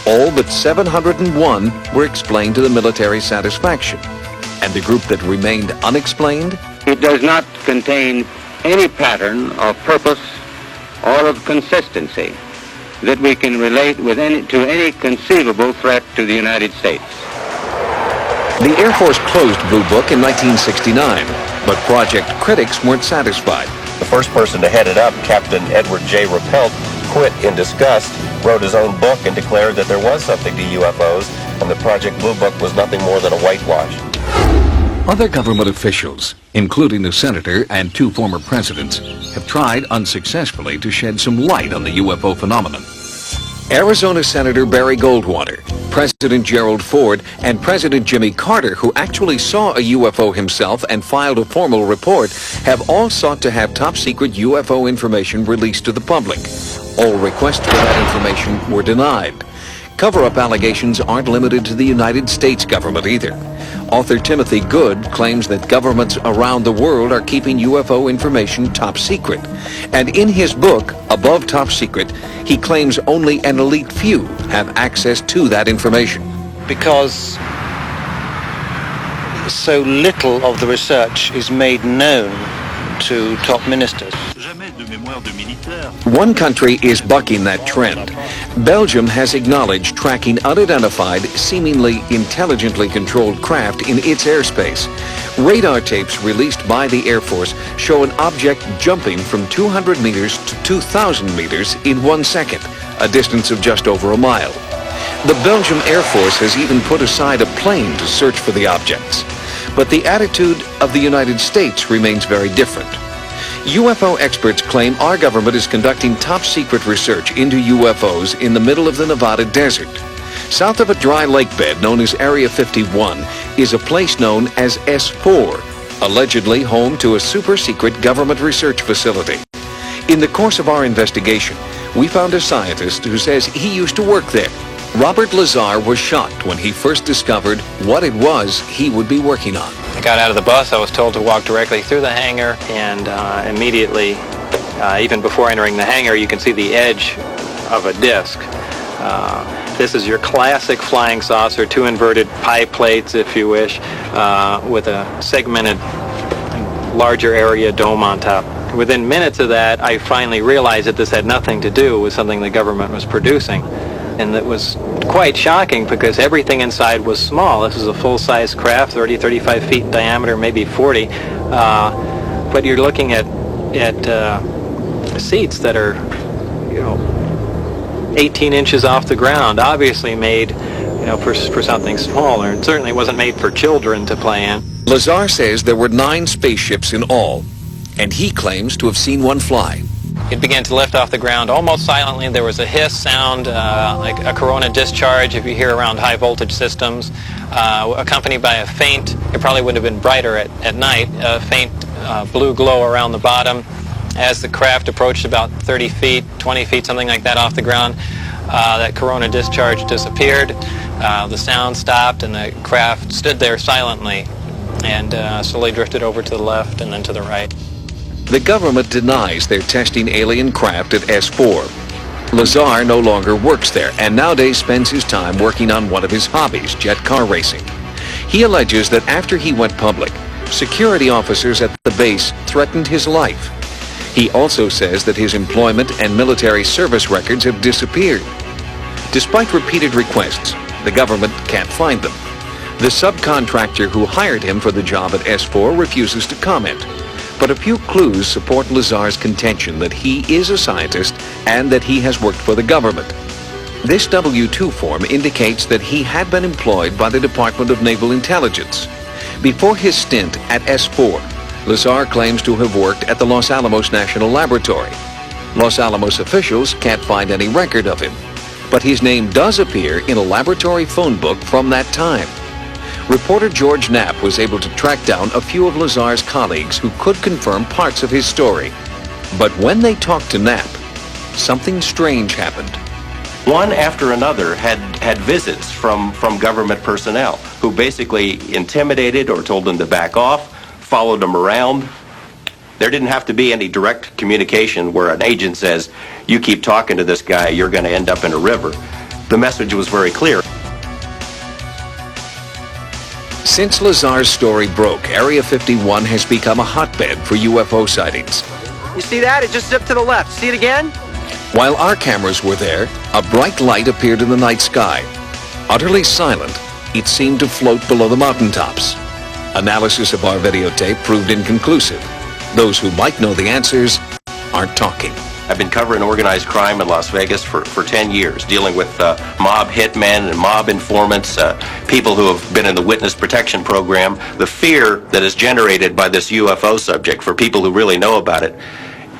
All but 701 were explained to the military satisfaction. And the group that remained unexplained? It does not contain any pattern of purpose or of consistency that we can relate to any conceivable threat to the United States. The Air Force closed Blue Book in 1969, but project critics weren't satisfied. The first person to head it up, Captain Edward J. Rappelt, quit in disgust, wrote his own book, and declared that there was something to UFOs, and the Project Blue Book was nothing more than a whitewash. Other government officials, including a senator and 2 former presidents, have tried unsuccessfully to shed some light on the UFO phenomenon. Arizona Senator Barry Goldwater, President Gerald Ford, and President Jimmy Carter, who actually saw a UFO himself and filed a formal report, have all sought to have top-secret UFO information released to the public. All requests for that information were denied. Cover-up allegations aren't limited to the United States government either. Author Timothy Good claims that governments around the world are keeping UFO information top secret. And in his book, Above Top Secret, he claims only an elite few have access to that information. Because so little of the research is made known to top ministers. One country is bucking that trend. Belgium has acknowledged tracking unidentified, seemingly intelligently controlled craft in its airspace. Radar tapes released by the Air Force show an object jumping from 200 meters to 2,000 meters in 1 second, a distance of just over a mile. The Belgian Air Force has even put aside a plane to search for the objects. But the attitude of the United States remains very different. UFO experts claim our government is conducting top-secret research into UFOs in the middle of the Nevada desert. South of a dry lake bed known as Area 51 is a place known as S4. allegedly home to a super-secret government research facility. In the course of our investigation, we found a scientist who says he used to work there. Robert Lazar was shocked when he first discovered what it was he would be working on. I got out of the bus. I was told to walk directly through the hangar, and immediately, even before entering the hangar, you can see the edge of a disc. This is your classic flying saucer, two inverted pie plates, if you wish, with a segmented, larger area dome on top. Within minutes of that, I finally realized that this had nothing to do with something the government was producing. And it was quite shocking because everything inside was small. This is a full-size craft, 30, 35 feet in diameter, maybe 40. But you're looking at seats that are, 18 inches off the ground, obviously made, for something smaller. And certainly wasn't made for children to play in. Lazar says there were 9 spaceships in all, and he claims to have seen one fly. It began to lift off the ground almost silently. There was a hiss sound, like a corona discharge if you hear around high voltage systems, accompanied by a faint, it probably would have been brighter at night, a faint blue glow around the bottom. As the craft approached about 30 feet, 20 feet, something like that off the ground, that corona discharge disappeared. The sound stopped and the craft stood there silently and slowly drifted over to the left and then to the right. The government denies they're testing alien craft at S4. Lazar no longer works there and nowadays spends his time working on one of his hobbies, jet car racing. He alleges that after he went public, security officers at the base threatened his life. He also says that his employment and military service records have disappeared. Despite repeated requests, the government can't find them. The subcontractor who hired him for the job at S4 refuses to comment. But a few clues support Lazar's contention that he is a scientist and that he has worked for the government. This W-2 form indicates that he had been employed by the Department of Naval Intelligence. Before his stint at S4, Lazar claims to have worked at the Los Alamos National Laboratory. Los Alamos officials can't find any record of him, but his name does appear in a laboratory phone book from that time. Reporter George Knapp was able to track down a few of Lazar's colleagues who could confirm parts of his story. But when they talked to Knapp, something strange happened. One after another had visits from government personnel who basically intimidated or told them to back off, followed them around. There didn't have to be any direct communication where an agent says, you keep talking to this guy, you're going to end up in a river. The message was very clear. Since Lazar's story broke, Area 51 has become a hotbed for UFO sightings. You see that? It just zipped to the left. See it again? While our cameras were there, a bright light appeared in the night sky. Utterly silent, it seemed to float below the mountaintops. Analysis of our videotape proved inconclusive. Those who might know the answers aren't talking. I've been covering organized crime in Las Vegas for 10 years, dealing with mob hitmen and mob informants, people who have been in the witness protection program. The fear that is generated by this UFO subject for people who really know about it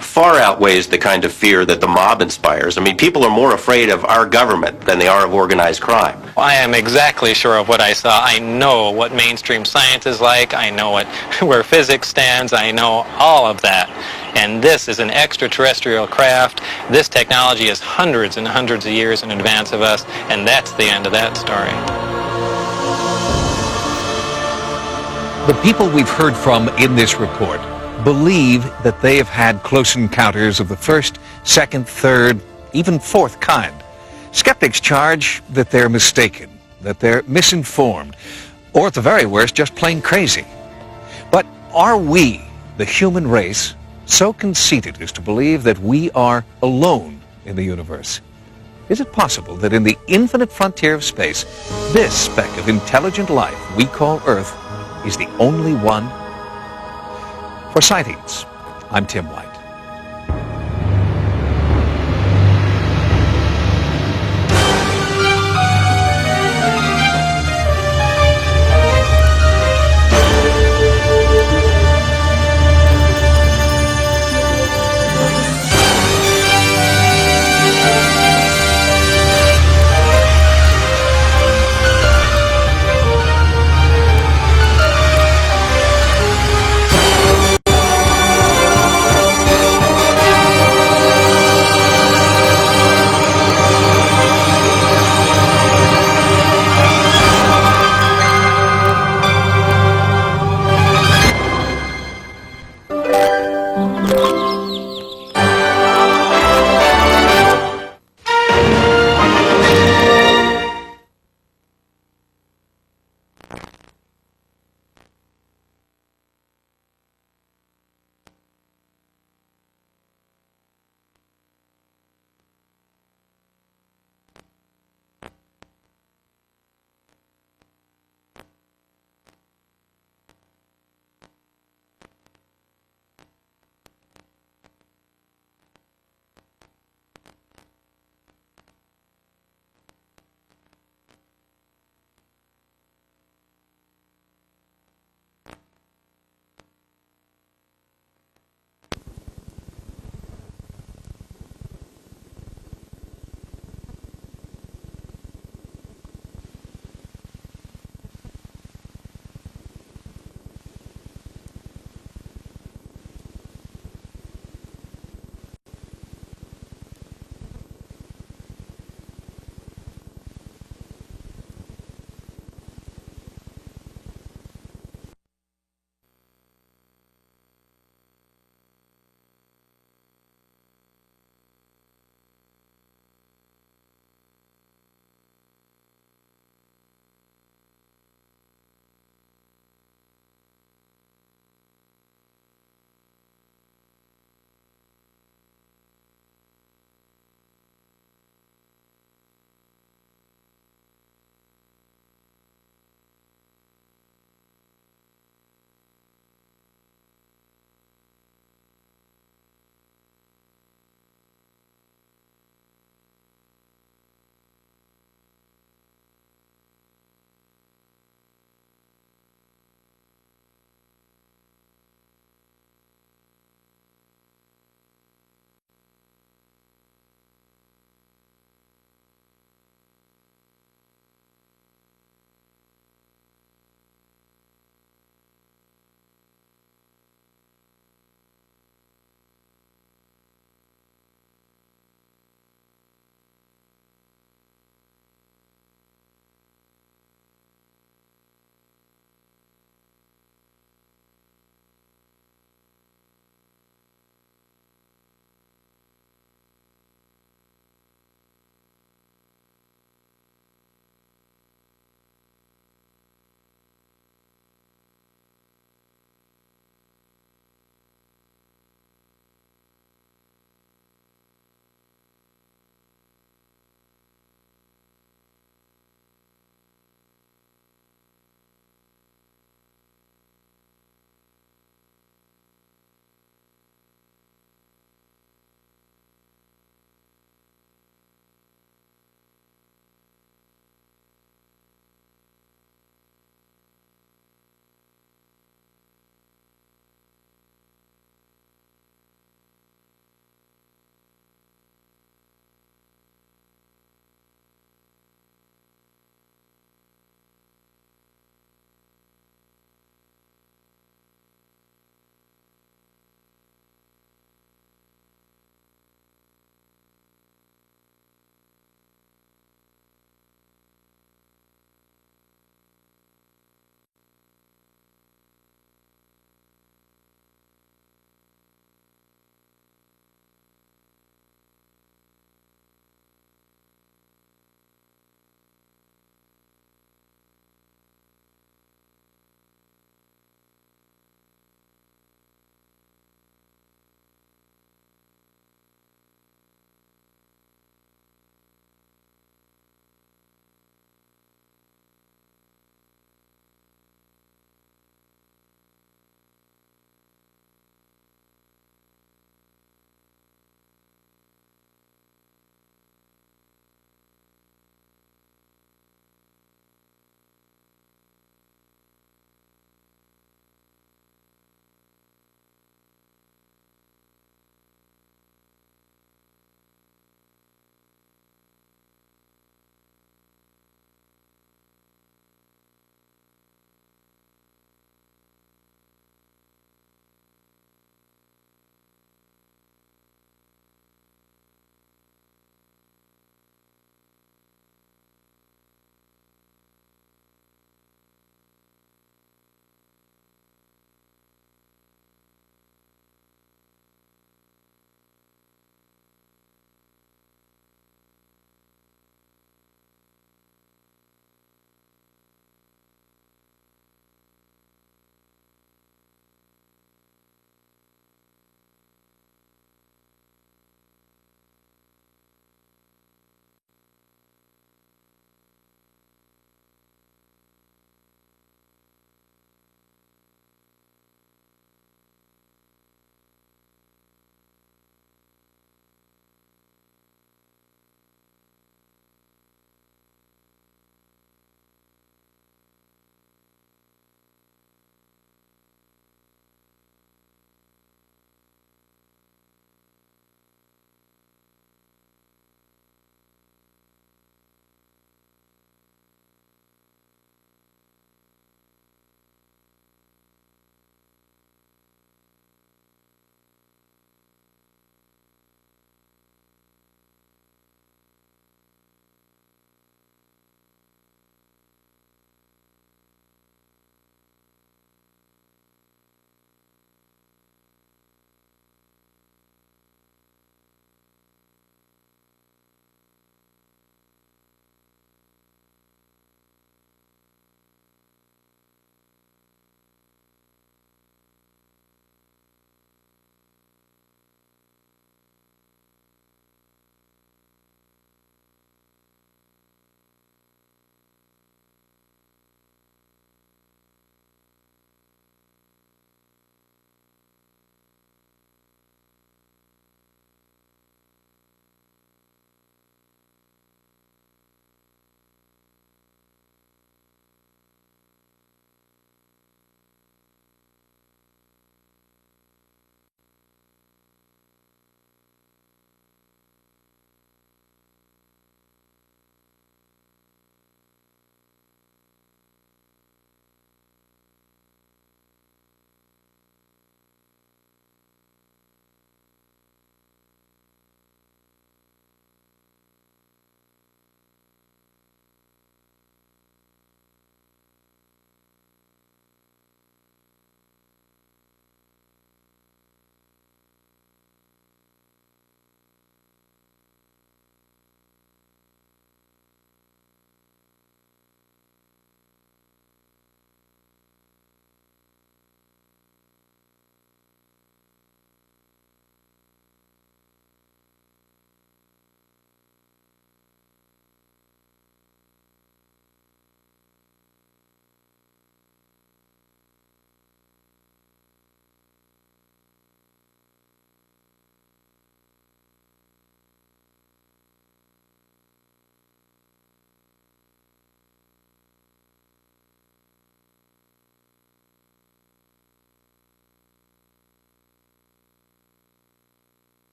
far outweighs the kind of fear that the mob inspires. I mean, people are more afraid of our government than they are of organized crime. I am exactly sure of what I saw. I know what mainstream science is like. I know where physics stands. I know all of that. And this is an extraterrestrial craft. This technology is hundreds and hundreds of years in advance of us, and that's the end of that story. The people we've heard from in this report believe that they have had close encounters of the first, second, third, even fourth kind. Skeptics charge that they're mistaken, that they're misinformed, or at the very worst, just plain crazy. But are we, the human race, so conceited as to believe that we are alone in the universe? Is it possible that in the infinite frontier of space, this speck of intelligent life we call Earth is the only one? For Sightings, I'm Tim White.